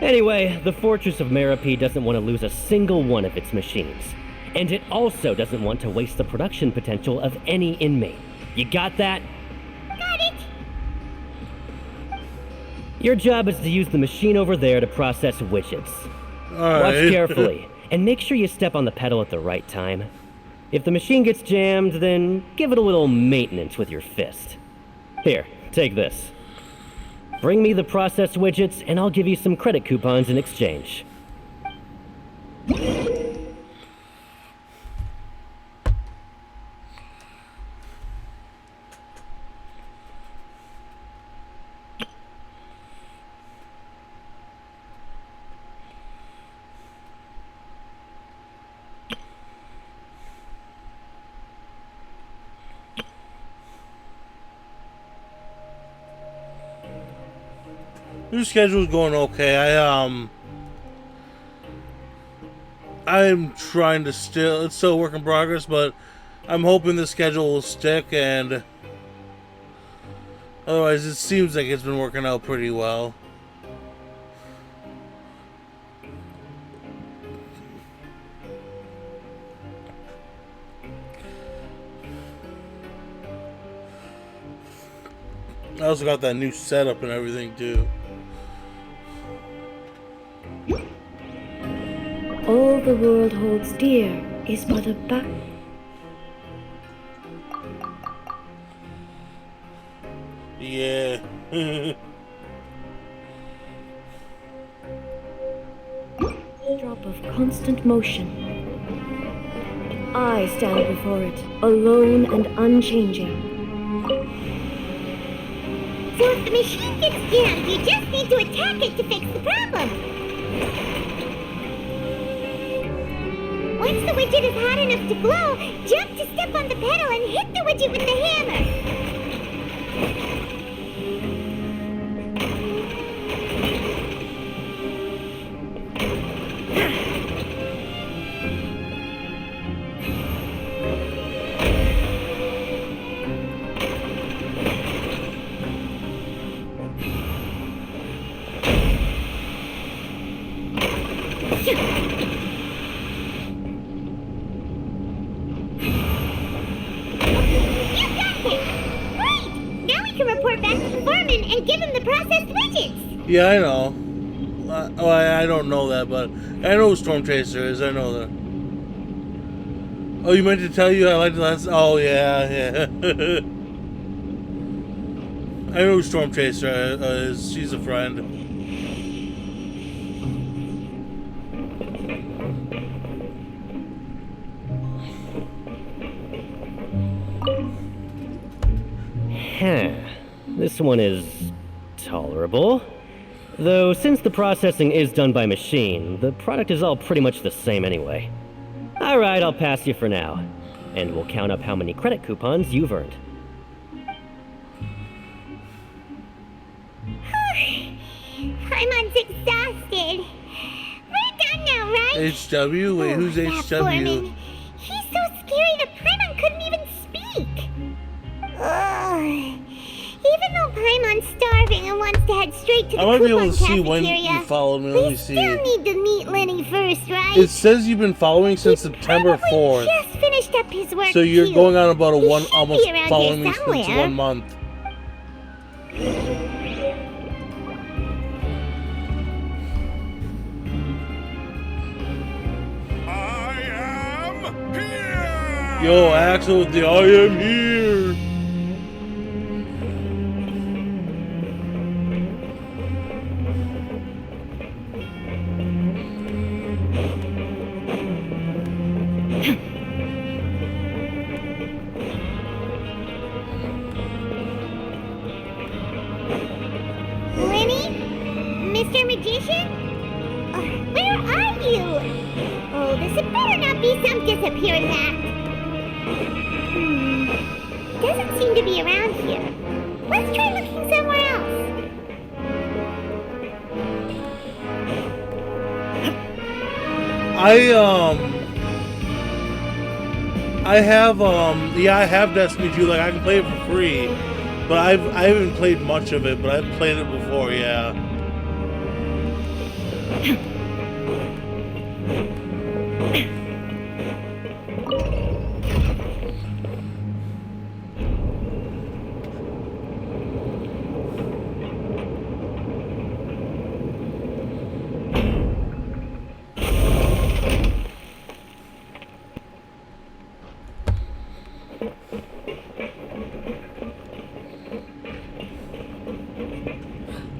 [SPEAKER 11] Anyway, the Fortress of Meripede doesn't want to lose a single one of its machines. And it also doesn't want to waste the production potential of any inmate. You got that?
[SPEAKER 3] Got it.
[SPEAKER 11] Your job is to use the machine over there to process widgets.
[SPEAKER 1] Alright.
[SPEAKER 11] Watch carefully, and make sure you step on the pedal at the right time. If the machine gets jammed, then give it a little maintenance with your fist. Here, take this. Bring me the processed widgets, and I'll give you some credit coupons in exchange.
[SPEAKER 1] Your schedule's going okay. I'm trying to it's still a work in progress, but I'm hoping the schedule will stick, and otherwise it seems like it's been working out pretty well. I also got that new setup and everything too.
[SPEAKER 4] All the world holds dear is but a
[SPEAKER 1] Yeah.
[SPEAKER 4] drop of constant motion. I stand before it, alone and unchanging.
[SPEAKER 3] So if the machine gets jammed, you just need to attack it to fix the problem. Once the widget is hot enough to glow, jump to step on the pedal and hit the widget with the hammer.
[SPEAKER 1] Yeah, I know. I don't know that, but I know who Storm Chaser is. I know that. Oh, you meant to tell you I liked the last... Oh, yeah. I know who Storm Chaser is. She's a friend.
[SPEAKER 11] This one is tolerable. Though, since the processing is done by machine, the product is all pretty much the same anyway. Alright, I'll pass you for now. And we'll count up how many credit coupons you've earned.
[SPEAKER 3] Paimon's exhausted. We're done now, right?
[SPEAKER 1] HW? Wait, who's
[SPEAKER 3] that
[SPEAKER 1] HW?
[SPEAKER 3] foreman. He's so scary that Paimon couldn't even speak. Ugh. Even though Paimon's starving and wants to head straight to the
[SPEAKER 1] I might be able
[SPEAKER 3] coupon
[SPEAKER 1] to see when
[SPEAKER 3] cafeteria,
[SPEAKER 1] you followed me. Let me
[SPEAKER 3] we
[SPEAKER 1] see.
[SPEAKER 3] still need to meet Lenny first, right?
[SPEAKER 1] It says you've been following since September
[SPEAKER 3] Probably
[SPEAKER 1] 4th.
[SPEAKER 3] just finished up his work,
[SPEAKER 1] So you're
[SPEAKER 3] too.
[SPEAKER 1] going on about
[SPEAKER 3] He
[SPEAKER 1] almost
[SPEAKER 3] should be around
[SPEAKER 1] following
[SPEAKER 3] here
[SPEAKER 1] me since
[SPEAKER 3] somewhere.
[SPEAKER 1] 1 month. Yo, Axel with the I am here.
[SPEAKER 3] Mr. Magician? Where are you? Oh, this had better not be some disappearing act. Doesn't seem to be around here. Let's try looking somewhere else.
[SPEAKER 1] I have Destiny 2, like I can play it for free, but I haven't played much of it, but I've played it before, yeah.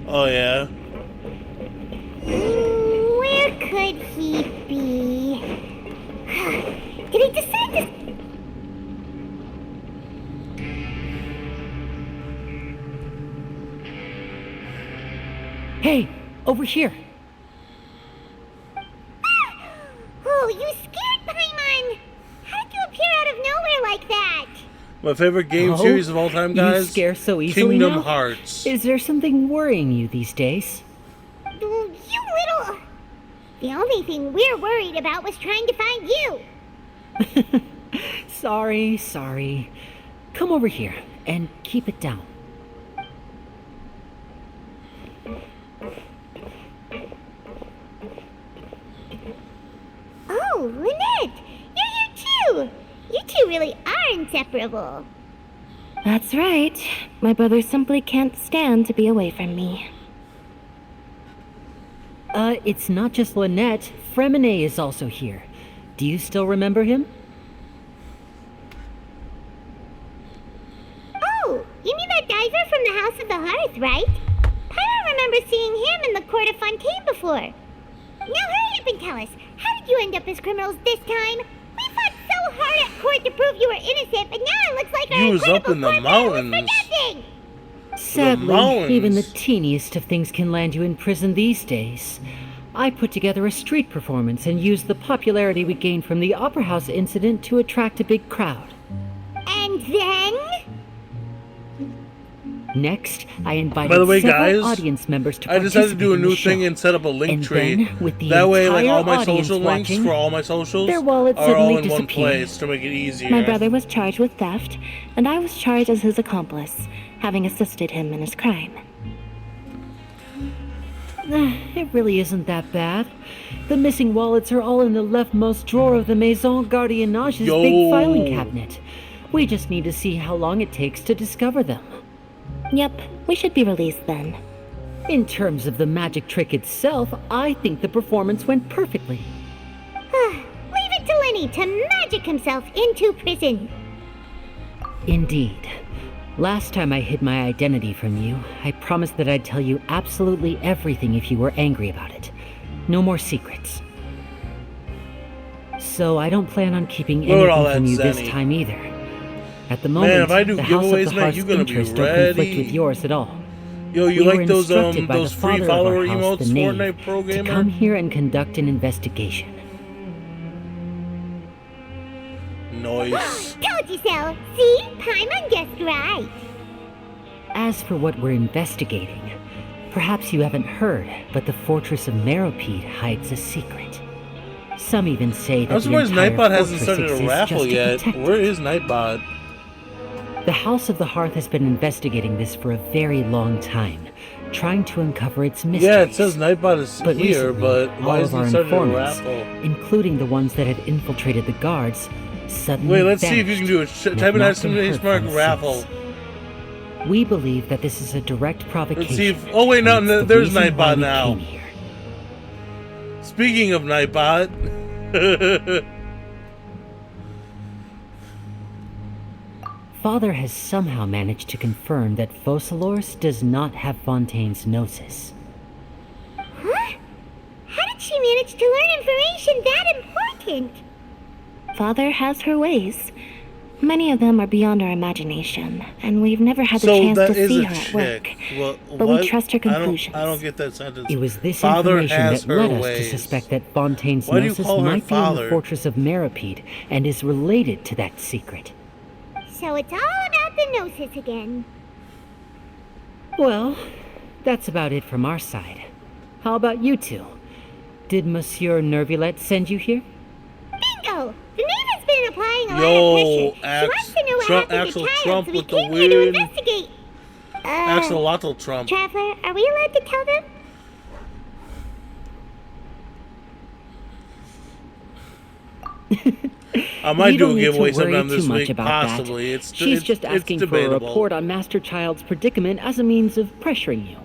[SPEAKER 1] Oh, yeah.
[SPEAKER 3] Where could he be? Did he decide to...
[SPEAKER 9] Hey, over here.
[SPEAKER 3] Oh, you scared Paimon! How did you appear out of nowhere like that?
[SPEAKER 1] My favorite game series of all time, guys.
[SPEAKER 9] You scare so easily
[SPEAKER 1] Kingdom
[SPEAKER 9] now?
[SPEAKER 1] Hearts.
[SPEAKER 9] Is there something worrying you these days?
[SPEAKER 3] You little... The only thing we're worried about was trying to find you.
[SPEAKER 9] Sorry. Come over here and keep it down.
[SPEAKER 3] Oh, Lynette! You're here too! You two really are inseparable.
[SPEAKER 4] That's right. My brother simply can't stand to be away from me.
[SPEAKER 9] It's not just Lynette. Fremine is also here. Do you still remember him?
[SPEAKER 3] Oh, you mean that diver from the House of the Hearth, right? I remember seeing him in the Court of Fontaine before. Now hurry up and tell us, how did you end up as criminals this time? We fought so hard at court to prove you were innocent, but now it looks like our
[SPEAKER 1] You was up in the
[SPEAKER 3] incredible court battle was
[SPEAKER 1] mountains.
[SPEAKER 3] for nothing!
[SPEAKER 9] Sadly, even the teeniest of things can land you in prison these days. I put together a street performance and used the popularity we gained from the Opera House incident to attract a big crowd.
[SPEAKER 3] And then?
[SPEAKER 9] Next, I invited
[SPEAKER 1] By the way,
[SPEAKER 9] several
[SPEAKER 1] guys,
[SPEAKER 9] audience members to
[SPEAKER 1] I decided to do a
[SPEAKER 9] participate in
[SPEAKER 1] new
[SPEAKER 9] the
[SPEAKER 1] thing
[SPEAKER 9] show.
[SPEAKER 1] and set up a link
[SPEAKER 9] And
[SPEAKER 1] tree.
[SPEAKER 9] then, with the
[SPEAKER 1] That way, like
[SPEAKER 9] entire
[SPEAKER 1] all my
[SPEAKER 9] audience
[SPEAKER 1] social links
[SPEAKER 9] watching,
[SPEAKER 1] for all my socials
[SPEAKER 9] their wallet
[SPEAKER 1] are all
[SPEAKER 9] suddenly
[SPEAKER 1] in one
[SPEAKER 9] disappeared.
[SPEAKER 1] place to make it easier.
[SPEAKER 4] My brother was charged with theft, and I was charged as his accomplice, having assisted him in his crime.
[SPEAKER 9] It really isn't that bad. The missing wallets are all in the leftmost drawer of the Maison Gardiennage's big filing cabinet. We just need to see how long it takes to discover them.
[SPEAKER 4] Yep, we should be released then.
[SPEAKER 9] In terms of the magic trick itself, I think the performance went perfectly.
[SPEAKER 3] Leave it to Lenny to magic himself into prison.
[SPEAKER 9] Indeed. Last time I hid my identity from you, I promised that I'd tell you absolutely everything if you were angry about it. No more secrets. So I don't plan on keeping
[SPEAKER 1] Look at all
[SPEAKER 9] anything from
[SPEAKER 1] that
[SPEAKER 9] you this
[SPEAKER 1] Zenny.
[SPEAKER 9] time either. At the moment,
[SPEAKER 1] Man, if I do
[SPEAKER 9] the House of
[SPEAKER 1] giveaways,
[SPEAKER 9] the
[SPEAKER 1] man,
[SPEAKER 9] Hearth's
[SPEAKER 1] you're gonna be
[SPEAKER 9] interests don't conflict
[SPEAKER 1] ready.
[SPEAKER 9] with yours at all.
[SPEAKER 1] Yo, you
[SPEAKER 9] We were
[SPEAKER 1] like those
[SPEAKER 9] instructed by the
[SPEAKER 1] free
[SPEAKER 9] father of
[SPEAKER 1] follower
[SPEAKER 9] our house,
[SPEAKER 1] emotes,
[SPEAKER 9] the knave,
[SPEAKER 1] Fortnite Pro
[SPEAKER 9] to
[SPEAKER 1] Gamer?
[SPEAKER 9] come here and conduct an investigation.
[SPEAKER 1] Noise.
[SPEAKER 3] Told you so. See? Paimon guessed right.
[SPEAKER 9] As for what we're investigating, perhaps you haven't heard, but the fortress of Meropide hides a secret. Some even say that
[SPEAKER 1] I'm surprised Nightbot hasn't
[SPEAKER 9] fortress
[SPEAKER 1] started a
[SPEAKER 9] exists
[SPEAKER 1] raffle
[SPEAKER 9] just to
[SPEAKER 1] yet.
[SPEAKER 9] protect it.
[SPEAKER 1] Where is Nightbot?
[SPEAKER 9] The House of the Hearth has been investigating this for a very long time, trying to uncover its mysteries.
[SPEAKER 1] Yeah, it says Nightbot is
[SPEAKER 9] But
[SPEAKER 1] here,
[SPEAKER 9] recently,
[SPEAKER 1] but why
[SPEAKER 9] all of
[SPEAKER 1] hasn't
[SPEAKER 9] our
[SPEAKER 1] he started a
[SPEAKER 9] informants,
[SPEAKER 1] raffle?
[SPEAKER 9] including the ones that had infiltrated the guards, suddenly
[SPEAKER 1] Wait, let's see if you can do it.
[SPEAKER 9] vanished and
[SPEAKER 1] Type in
[SPEAKER 9] have not been heard
[SPEAKER 1] exclamation mark
[SPEAKER 9] from
[SPEAKER 1] raffle.
[SPEAKER 9] since. We believe that this is a direct provocation.
[SPEAKER 1] Let's see if. Oh wait, no,
[SPEAKER 9] and it's the
[SPEAKER 1] there's
[SPEAKER 9] reason why
[SPEAKER 1] Nightbot
[SPEAKER 9] we
[SPEAKER 1] now.
[SPEAKER 9] came here.
[SPEAKER 1] Speaking of Nightbot.
[SPEAKER 9] Father has somehow managed to confirm that Focalors does not have Fontaine's gnosis.
[SPEAKER 3] Huh? How did she manage to learn information that important?
[SPEAKER 4] Father has her ways.
[SPEAKER 12] Many of them are beyond our imagination, and we've never had the
[SPEAKER 1] So
[SPEAKER 12] chance
[SPEAKER 1] that
[SPEAKER 12] to
[SPEAKER 1] is
[SPEAKER 12] see
[SPEAKER 1] a
[SPEAKER 12] her at
[SPEAKER 1] chick.
[SPEAKER 12] work.
[SPEAKER 1] Well,
[SPEAKER 12] But
[SPEAKER 1] what?
[SPEAKER 12] we trust her conclusions.
[SPEAKER 1] I don't get that sentence.
[SPEAKER 9] It was this
[SPEAKER 1] Father
[SPEAKER 9] information
[SPEAKER 1] has
[SPEAKER 9] that
[SPEAKER 1] her
[SPEAKER 9] led us
[SPEAKER 1] ways.
[SPEAKER 9] to suspect that Fontaine's
[SPEAKER 1] Why do you
[SPEAKER 9] gnosis
[SPEAKER 1] call her
[SPEAKER 9] might be in the
[SPEAKER 1] father?
[SPEAKER 9] fortress of Meripede and is related to that secret.
[SPEAKER 3] So it's all about the gnosis again.
[SPEAKER 9] Well, that's about it from our side. How about you two? Did Monsieur Nervulette send you here?
[SPEAKER 3] Bingo! The name has been applying a
[SPEAKER 1] Yo,
[SPEAKER 3] lot of pressure. She wants to know what happened
[SPEAKER 1] Axel
[SPEAKER 3] to Child,
[SPEAKER 1] Trump
[SPEAKER 3] so we
[SPEAKER 1] with the
[SPEAKER 3] came here to
[SPEAKER 1] win.
[SPEAKER 3] investigate.
[SPEAKER 1] Axolotl Trump.
[SPEAKER 3] Traveler, are we allowed to tell them?
[SPEAKER 1] I might
[SPEAKER 9] You
[SPEAKER 1] do
[SPEAKER 9] don't
[SPEAKER 1] a
[SPEAKER 9] need to
[SPEAKER 1] giveaway
[SPEAKER 9] worry
[SPEAKER 1] sometime
[SPEAKER 9] too
[SPEAKER 1] this
[SPEAKER 9] much
[SPEAKER 1] week,
[SPEAKER 9] about
[SPEAKER 1] possibly.
[SPEAKER 9] that. She's just asking for a
[SPEAKER 1] debatable.
[SPEAKER 9] report on Master Child's predicament as a means of pressuring you.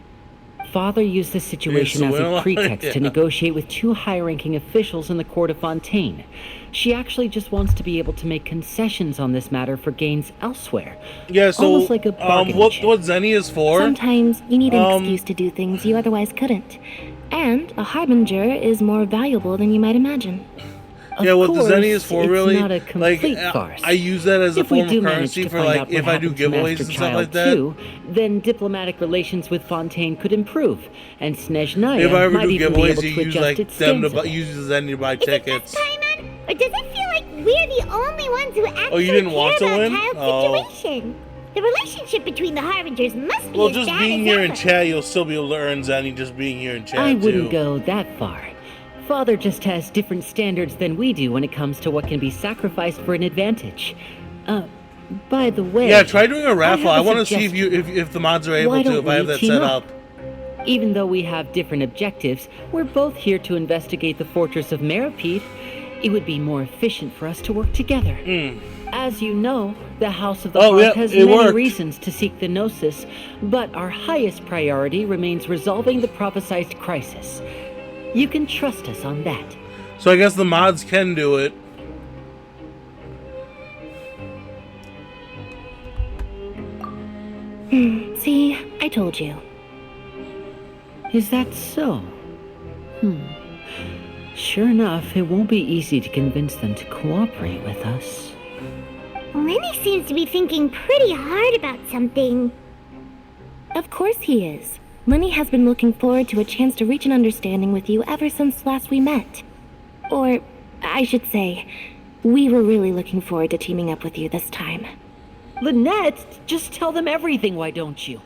[SPEAKER 9] Father used this situation as a pretext to negotiate with two high-ranking officials in the court of Fontaine. She actually just wants to be able to make concessions on this matter for gains elsewhere.
[SPEAKER 1] Yeah, so
[SPEAKER 9] almost like a bargaining
[SPEAKER 1] what
[SPEAKER 9] chip.
[SPEAKER 1] Zenny is for?
[SPEAKER 12] Sometimes you need an excuse to do things you otherwise couldn't. And a harbinger is more valuable than you might imagine.
[SPEAKER 1] Yeah, what the
[SPEAKER 9] course,
[SPEAKER 1] Zenny is for
[SPEAKER 9] it's
[SPEAKER 1] really,
[SPEAKER 9] not a
[SPEAKER 1] like,
[SPEAKER 9] complete farce.
[SPEAKER 1] I use that as a
[SPEAKER 9] If we
[SPEAKER 1] form
[SPEAKER 9] do
[SPEAKER 1] of
[SPEAKER 9] manage
[SPEAKER 1] currency
[SPEAKER 9] to
[SPEAKER 1] for,
[SPEAKER 9] find
[SPEAKER 1] like,
[SPEAKER 9] out what
[SPEAKER 1] if I do
[SPEAKER 9] happened to
[SPEAKER 1] giveaways
[SPEAKER 9] Master
[SPEAKER 1] and stuff
[SPEAKER 9] Child
[SPEAKER 1] like that.
[SPEAKER 9] too, then diplomatic relations with Fontaine could improve, and Snezhnaya
[SPEAKER 1] If I ever
[SPEAKER 9] might
[SPEAKER 1] do
[SPEAKER 9] even be
[SPEAKER 1] giveaways,
[SPEAKER 9] able
[SPEAKER 1] you
[SPEAKER 9] to
[SPEAKER 1] use,
[SPEAKER 9] adjust
[SPEAKER 1] like,
[SPEAKER 9] its
[SPEAKER 1] them
[SPEAKER 9] stance
[SPEAKER 1] to
[SPEAKER 9] a bit.
[SPEAKER 1] use Zenny to buy tickets.
[SPEAKER 3] Paimon? Or does it feel like we're the only ones who actually
[SPEAKER 1] Oh, you didn't want to
[SPEAKER 3] care
[SPEAKER 1] win?
[SPEAKER 3] about Child's situation? The relationship between the harbingers must be
[SPEAKER 1] Well,
[SPEAKER 3] as
[SPEAKER 1] just
[SPEAKER 3] bad
[SPEAKER 1] being
[SPEAKER 3] as
[SPEAKER 1] here
[SPEAKER 3] ever.
[SPEAKER 1] in chat, you'll still be able to earn Zenny just being here in chat,
[SPEAKER 9] I wouldn't
[SPEAKER 1] too.
[SPEAKER 9] go that far. Father just has different standards than we do when it comes to what can be sacrificed for an advantage. By the way...
[SPEAKER 1] Yeah, try doing a raffle. I
[SPEAKER 9] have a
[SPEAKER 1] want to see
[SPEAKER 9] suggestion.
[SPEAKER 1] if the mods are able
[SPEAKER 9] Why
[SPEAKER 1] to,
[SPEAKER 9] don't
[SPEAKER 1] if I have
[SPEAKER 9] we
[SPEAKER 1] that
[SPEAKER 9] team
[SPEAKER 1] set
[SPEAKER 9] up?
[SPEAKER 1] up.
[SPEAKER 9] Even though we have different objectives, we're both here to investigate the fortress of Meripede. It would be more efficient for us to work together. As you know, the House of the Harp has many reasons to seek the Gnosis, but our highest priority remains resolving the prophesized crisis. You can trust us on that.
[SPEAKER 1] So I guess the mods can do it.
[SPEAKER 12] See, I told you.
[SPEAKER 9] Is that so? Sure enough, it won't be easy to convince them to cooperate with us.
[SPEAKER 3] Lenny seems to be thinking pretty hard about something.
[SPEAKER 12] Of course he is. Lenny has been looking forward to a chance to reach an understanding with you ever since last we met. Or, I should say, we were really looking forward to teaming up with you this time.
[SPEAKER 9] Lynette, just tell them everything, why don't you?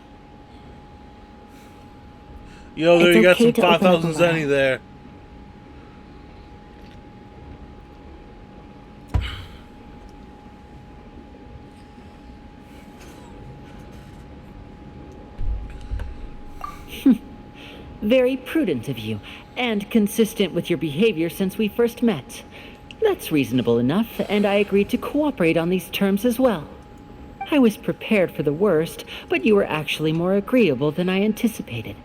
[SPEAKER 1] Yo, there
[SPEAKER 12] It's
[SPEAKER 1] you got
[SPEAKER 12] okay
[SPEAKER 1] some
[SPEAKER 12] to open up
[SPEAKER 1] 5,000
[SPEAKER 12] a letter.
[SPEAKER 1] Zenny there.
[SPEAKER 9] Very prudent of you, and consistent with your behavior since we first met. That's reasonable enough, and I agreed to cooperate on these terms as well. I was prepared for the worst, but you were actually more agreeable than I anticipated.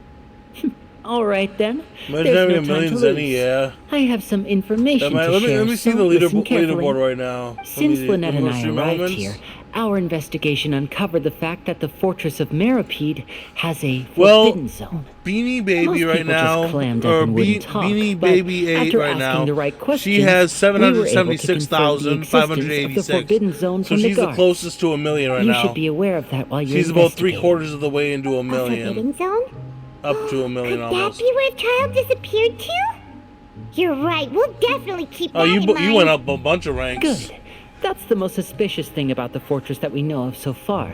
[SPEAKER 9] All right then.
[SPEAKER 1] Imagine
[SPEAKER 9] There's
[SPEAKER 1] having
[SPEAKER 9] no
[SPEAKER 1] a
[SPEAKER 9] time
[SPEAKER 1] million
[SPEAKER 9] to
[SPEAKER 1] Zenny,
[SPEAKER 9] lose.
[SPEAKER 1] yeah.
[SPEAKER 9] I have some information to
[SPEAKER 1] Let
[SPEAKER 9] share,
[SPEAKER 1] me see
[SPEAKER 9] so
[SPEAKER 1] the
[SPEAKER 9] listen carefully.
[SPEAKER 1] leaderboard right now.
[SPEAKER 9] Since Lynette and I
[SPEAKER 1] stream
[SPEAKER 9] arrived
[SPEAKER 1] elements.
[SPEAKER 9] here, our investigation uncovered the fact that the fortress of Meripede has a
[SPEAKER 1] Well,
[SPEAKER 9] forbidden zone.
[SPEAKER 1] Beanie Baby
[SPEAKER 9] Most
[SPEAKER 1] right
[SPEAKER 9] people
[SPEAKER 1] now,
[SPEAKER 9] just clammed up
[SPEAKER 1] or
[SPEAKER 9] and wouldn't talk,
[SPEAKER 1] Beanie
[SPEAKER 9] but
[SPEAKER 1] Baby 8
[SPEAKER 9] after
[SPEAKER 1] right
[SPEAKER 9] asking
[SPEAKER 1] now,
[SPEAKER 9] the right
[SPEAKER 1] she
[SPEAKER 9] questions,
[SPEAKER 1] has
[SPEAKER 9] we were able to confirm the
[SPEAKER 1] 776,586.
[SPEAKER 9] existence of the forbidden zone
[SPEAKER 1] So
[SPEAKER 9] from the
[SPEAKER 1] she's the
[SPEAKER 9] guards.
[SPEAKER 1] closest to a million right
[SPEAKER 9] You
[SPEAKER 1] now.
[SPEAKER 9] should be aware of that while you're
[SPEAKER 1] She's about
[SPEAKER 9] investigating.
[SPEAKER 1] 3/4 of the way into a million.
[SPEAKER 3] Forbidden zone?
[SPEAKER 1] Up to a million
[SPEAKER 3] Could
[SPEAKER 1] almost.
[SPEAKER 3] that be where Child disappeared to? You're right. We'll definitely keep that
[SPEAKER 1] Oh,
[SPEAKER 3] in mind.
[SPEAKER 1] you went up a bunch of ranks.
[SPEAKER 9] Good. That's the most suspicious thing about the fortress that we know of so far.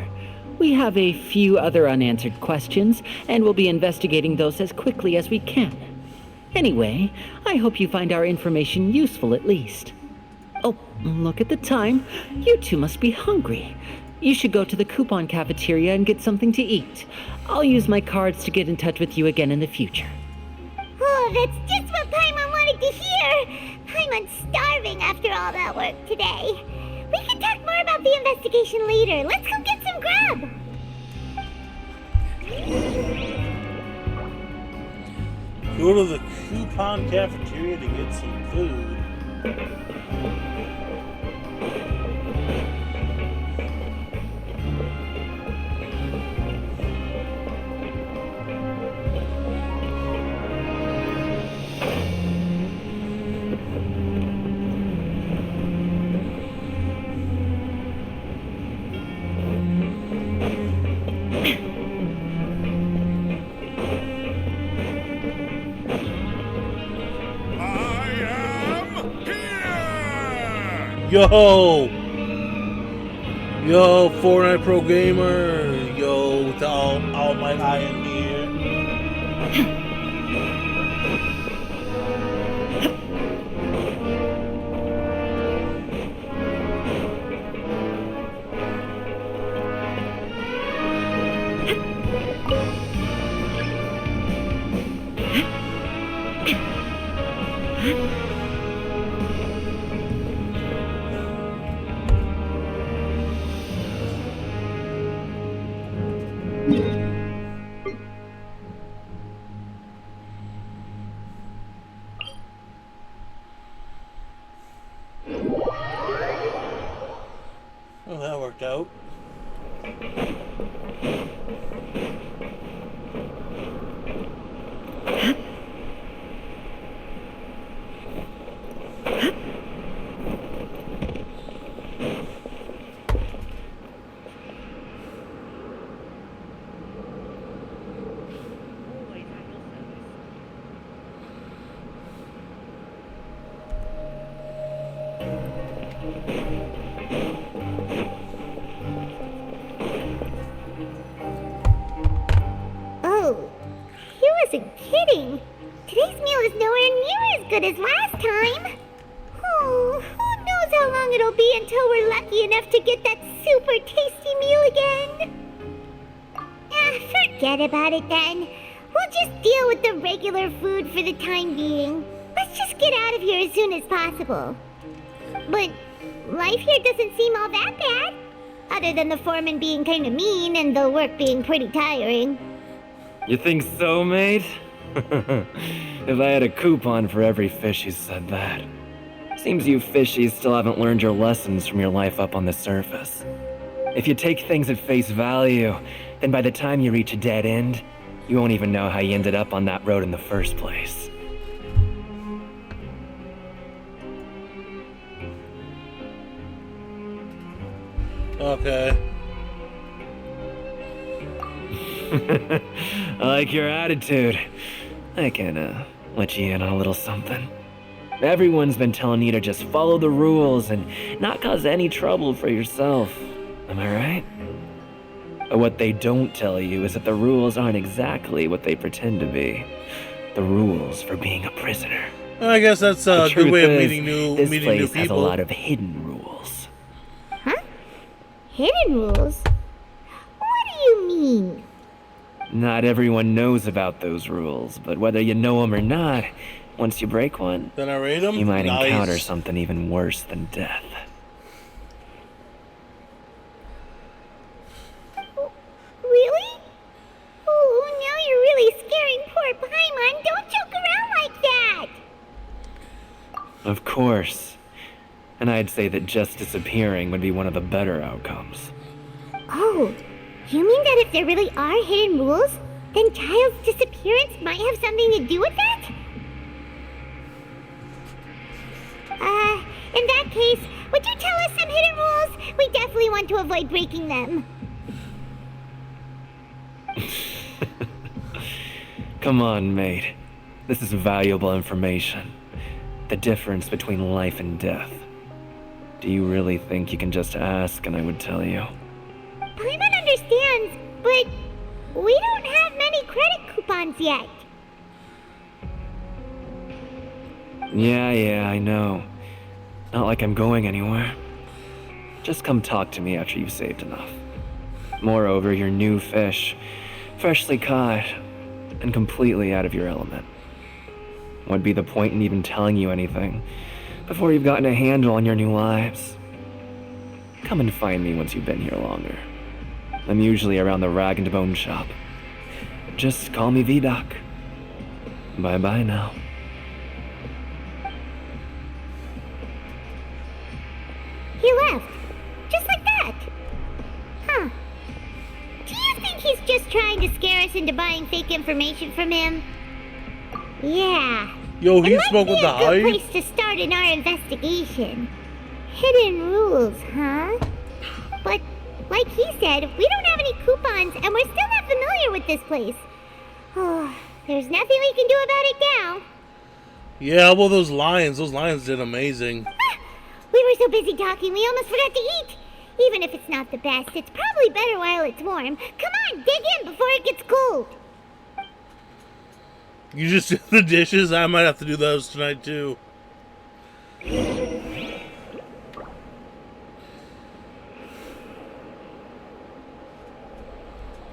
[SPEAKER 9] We have a few other unanswered questions, and we'll be investigating those as quickly as we can. Anyway, I hope you find our information useful at least. Oh, look at the time. You two must be hungry. You should go to the coupon cafeteria and get something to eat. I'll use my cards to get in touch with you again in the future.
[SPEAKER 3] Oh, that's just what Paimon wanted to hear. Paimon's starving after all that work today. We can talk more about the investigation later. Let's go get some grub.
[SPEAKER 1] Go to the coupon cafeteria to get some food. Yo! Yo, Fortnite Pro Gamer! Yo, with all my iron here. Well, that worked out.
[SPEAKER 3] Oh, he wasn't kidding. Today's meal is nowhere near as good as last time. Oh, who knows how long it'll be until we're lucky enough to get that super tasty meal again. Forget about it then. We'll just deal with the regular food for the time being. Let's just get out of here as soon as possible. But life here doesn't seem all that bad. Other than the foreman being kind of mean and the work being pretty tiring.
[SPEAKER 5] You think so, mate? If I had a coupon for every fish who said that. Seems you fishies still haven't learned your lessons from your life up on the surface. If you take things at face value, then by the time you reach a dead end, you won't even know how you ended up on that road in the first place.
[SPEAKER 1] Okay.
[SPEAKER 5] I like your attitude. I can, let you in on a little something. Everyone's been telling you to just follow the rules and not cause any trouble for yourself. Am I right? But what they don't tell you is that the rules aren't exactly what they pretend to be. The rules for being a prisoner.
[SPEAKER 1] I guess that's a good way of meeting new
[SPEAKER 5] this
[SPEAKER 1] people.
[SPEAKER 5] place has a lot of hidden rules.
[SPEAKER 3] Huh? Hidden rules? What do you mean?
[SPEAKER 5] Not everyone knows about those rules, but whether you know them or not, once you break one,
[SPEAKER 1] Then I rate them.
[SPEAKER 5] you might
[SPEAKER 1] Nice.
[SPEAKER 5] encounter something even worse than death.
[SPEAKER 3] Really? Oh, now you're really scaring poor Paimon. Don't joke around like that.
[SPEAKER 5] Of course. And I'd say that just disappearing would be one of the better outcomes.
[SPEAKER 3] Oh, you mean that if there really are hidden rules, then Child's disappearance might have something to do with that? In that case, would you tell us some hidden rules? We definitely want to avoid breaking them.
[SPEAKER 5] Come on, mate. This is valuable information. The difference between life and death. Do you really think you can just ask and I would tell you?
[SPEAKER 3] Paimon understands, but we don't have many credit coupons yet.
[SPEAKER 5] Yeah, I know. Not like I'm going anywhere. Just come talk to me after you've saved enough. Moreover, you're new fish, freshly caught, and completely out of your element. What'd be the point in even telling you anything before you've gotten a handle on your new lives? Come and find me once you've been here longer. I'm usually around the Rag and Bone shop. Just call me VDoc. Bye-bye now.
[SPEAKER 3] He left. Just like that. Huh. Do you think he's just trying to scare us into buying fake information from him? Yeah.
[SPEAKER 1] Yo, he
[SPEAKER 3] It
[SPEAKER 1] spoke
[SPEAKER 3] might
[SPEAKER 1] with
[SPEAKER 3] be
[SPEAKER 1] the
[SPEAKER 3] a good
[SPEAKER 1] hype.
[SPEAKER 3] place to start in our investigation. Hidden rules, huh? But, like he said, we don't have any coupons, and we're still not familiar with this place. Oh, there's nothing we can do about it now.
[SPEAKER 1] Yeah, well, those lions did amazing.
[SPEAKER 3] We were so busy talking, we almost forgot to eat. Even if it's not the best, it's probably better while it's warm. Come on, dig in before it gets cold.
[SPEAKER 1] You just did the dishes? I might have to do those tonight, too.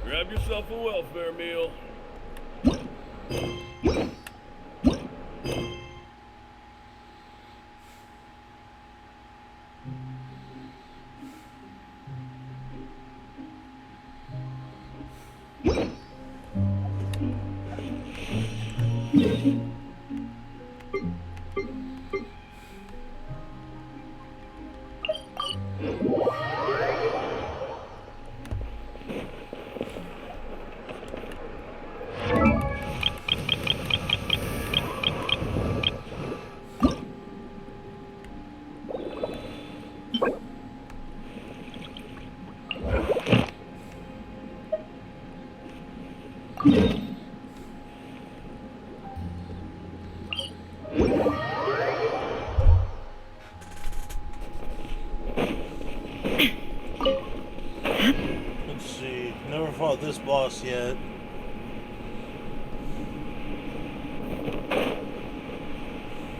[SPEAKER 8] Grab yourself a welfare meal.
[SPEAKER 1] Let's see. Never fought this boss yet.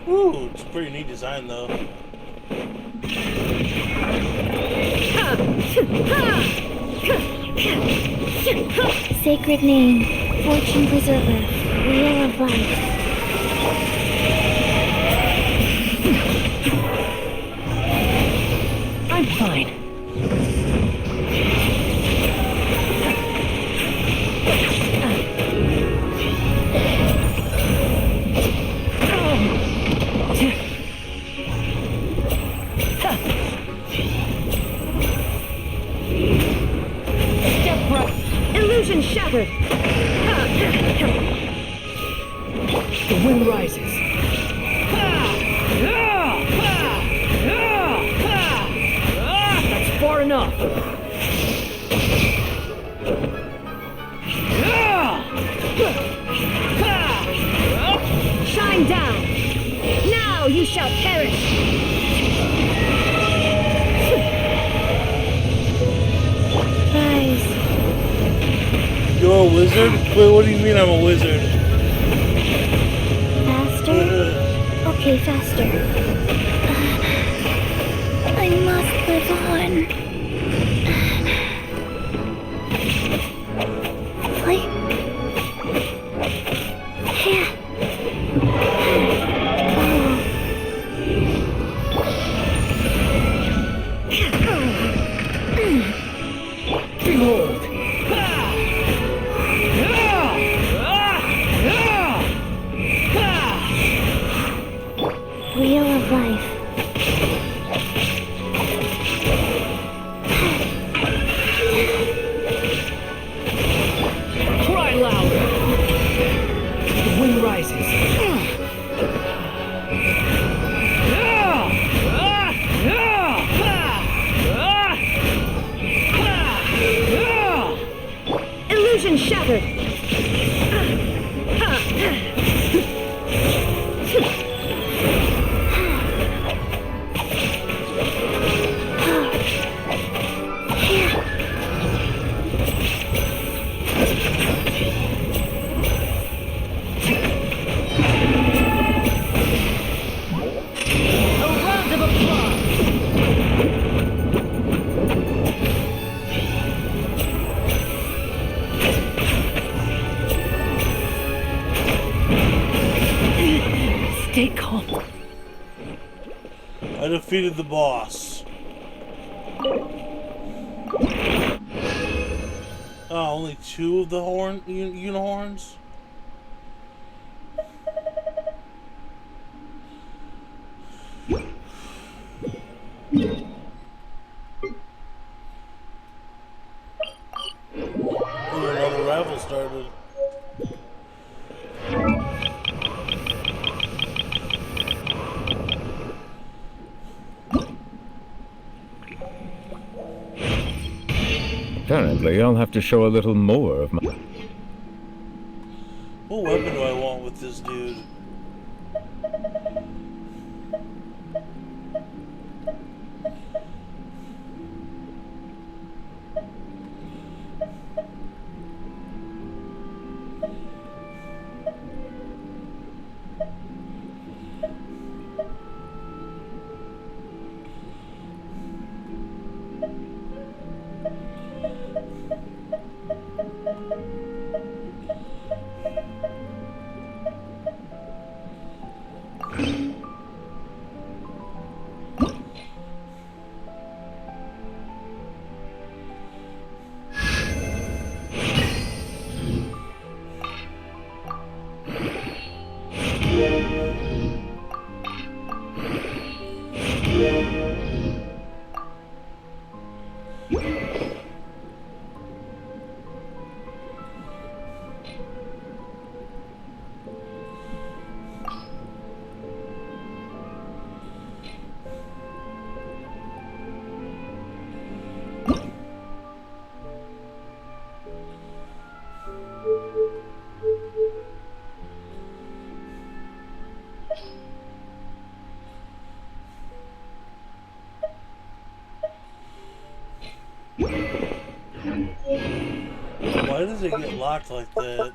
[SPEAKER 1] Ooh, it's a pretty neat design though.
[SPEAKER 12] Sacred name, fortune preserver, wheel of life.
[SPEAKER 9] I'm fine. Step right. Illusion shattered. The wind rises. That's far enough. Shine down. Now you shall perish.
[SPEAKER 12] Rise.
[SPEAKER 1] You're a wizard? Wait, what do you mean I'm a wizard?
[SPEAKER 12] Faster? Okay, faster. I must live on. Like... Yeah.
[SPEAKER 9] Behold.
[SPEAKER 12] Wheel of life.
[SPEAKER 9] Cry louder. The wind rises. Illusion shattered. A round of applause. Stay calm.
[SPEAKER 1] I defeated the boss. Oh, only 2 of the unihorns? Ooh, another rival started.
[SPEAKER 2] Apparently, I'll have to show a little more of my...
[SPEAKER 1] What weapon do I want with this dude? they get locked like that?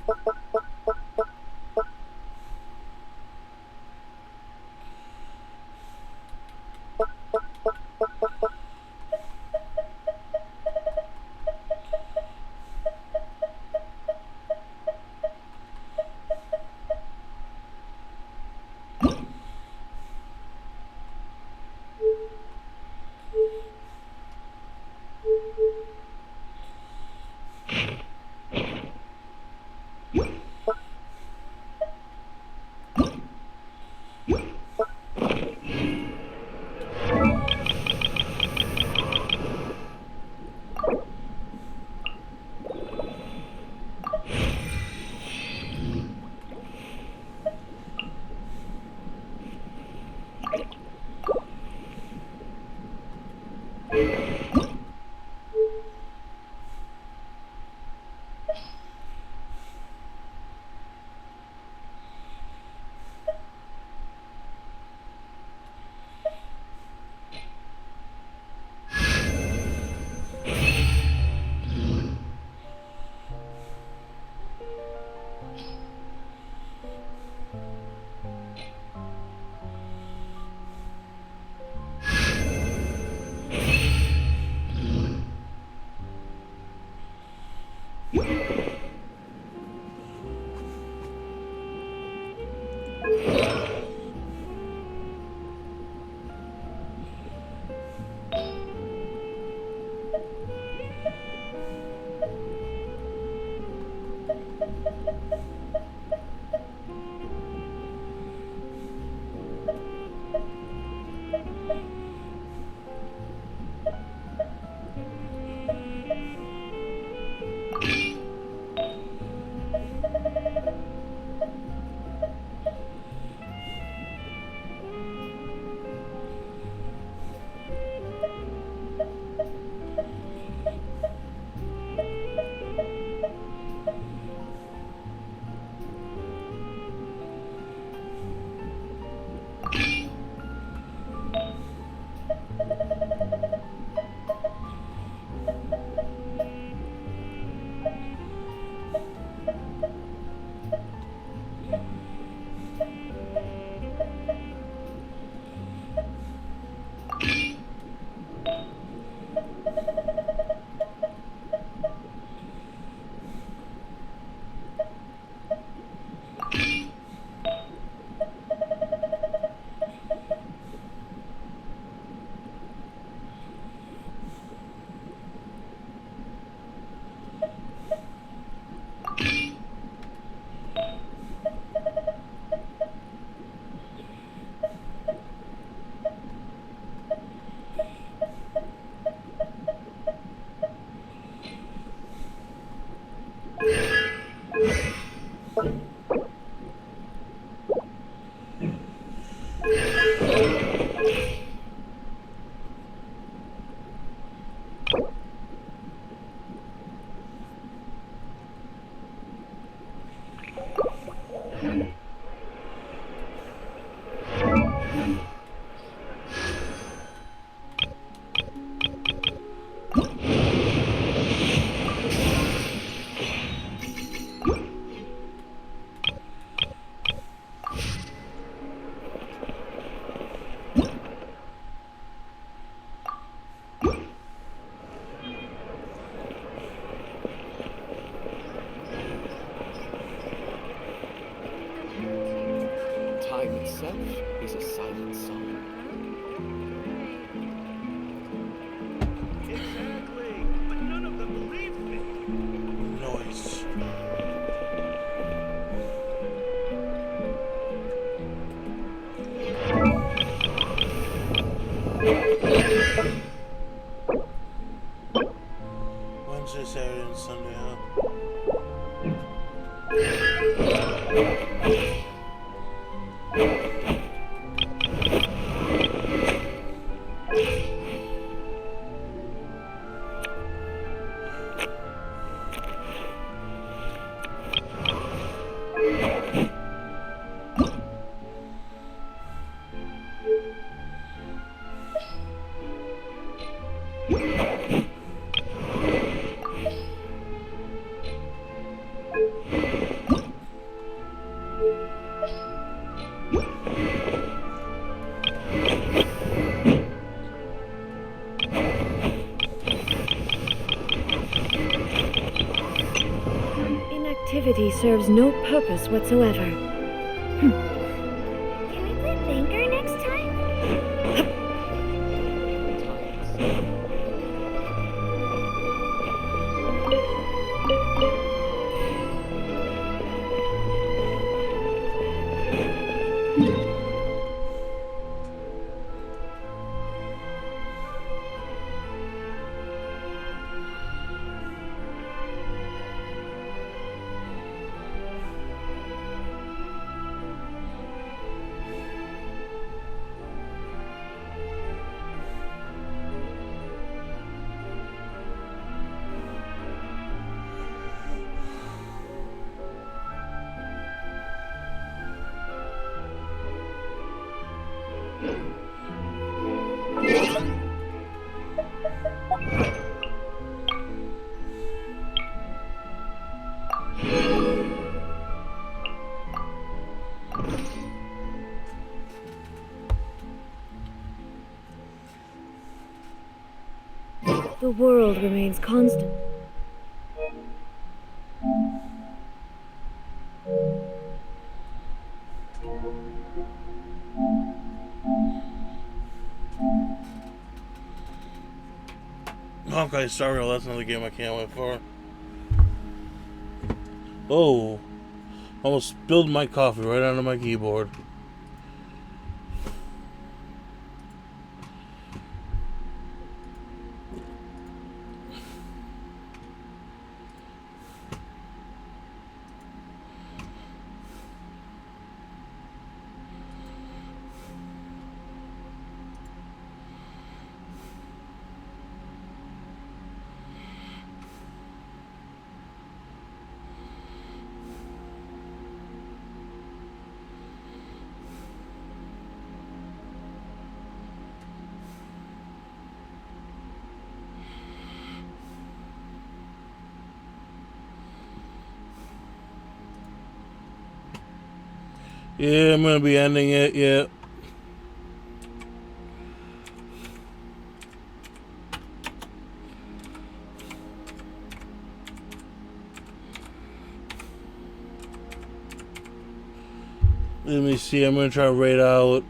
[SPEAKER 6] is a silent song.
[SPEAKER 13] Exactly, but none of them believed me.
[SPEAKER 1] Noise. Wednesday, Saturday, and Sunday, huh?
[SPEAKER 12] serves no purpose whatsoever.
[SPEAKER 3] Can we play Banker next time?
[SPEAKER 12] The world remains constant.
[SPEAKER 1] Okay, sorry, that's another game I can't wait for. Oh, almost spilled my coffee right onto my keyboard. Yeah, I'm gonna be ending it, yeah. Let me see, I'm gonna try to rate out.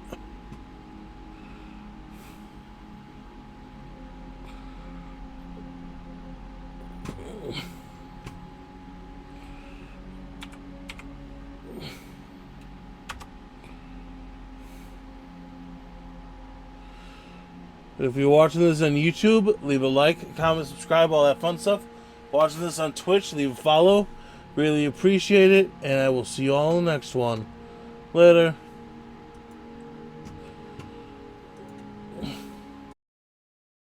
[SPEAKER 1] If you're watching this on YouTube, leave a like, comment, subscribe, all that fun stuff. Watching this on Twitch, leave a follow. Really appreciate it, and I will see you all in the next one. Later.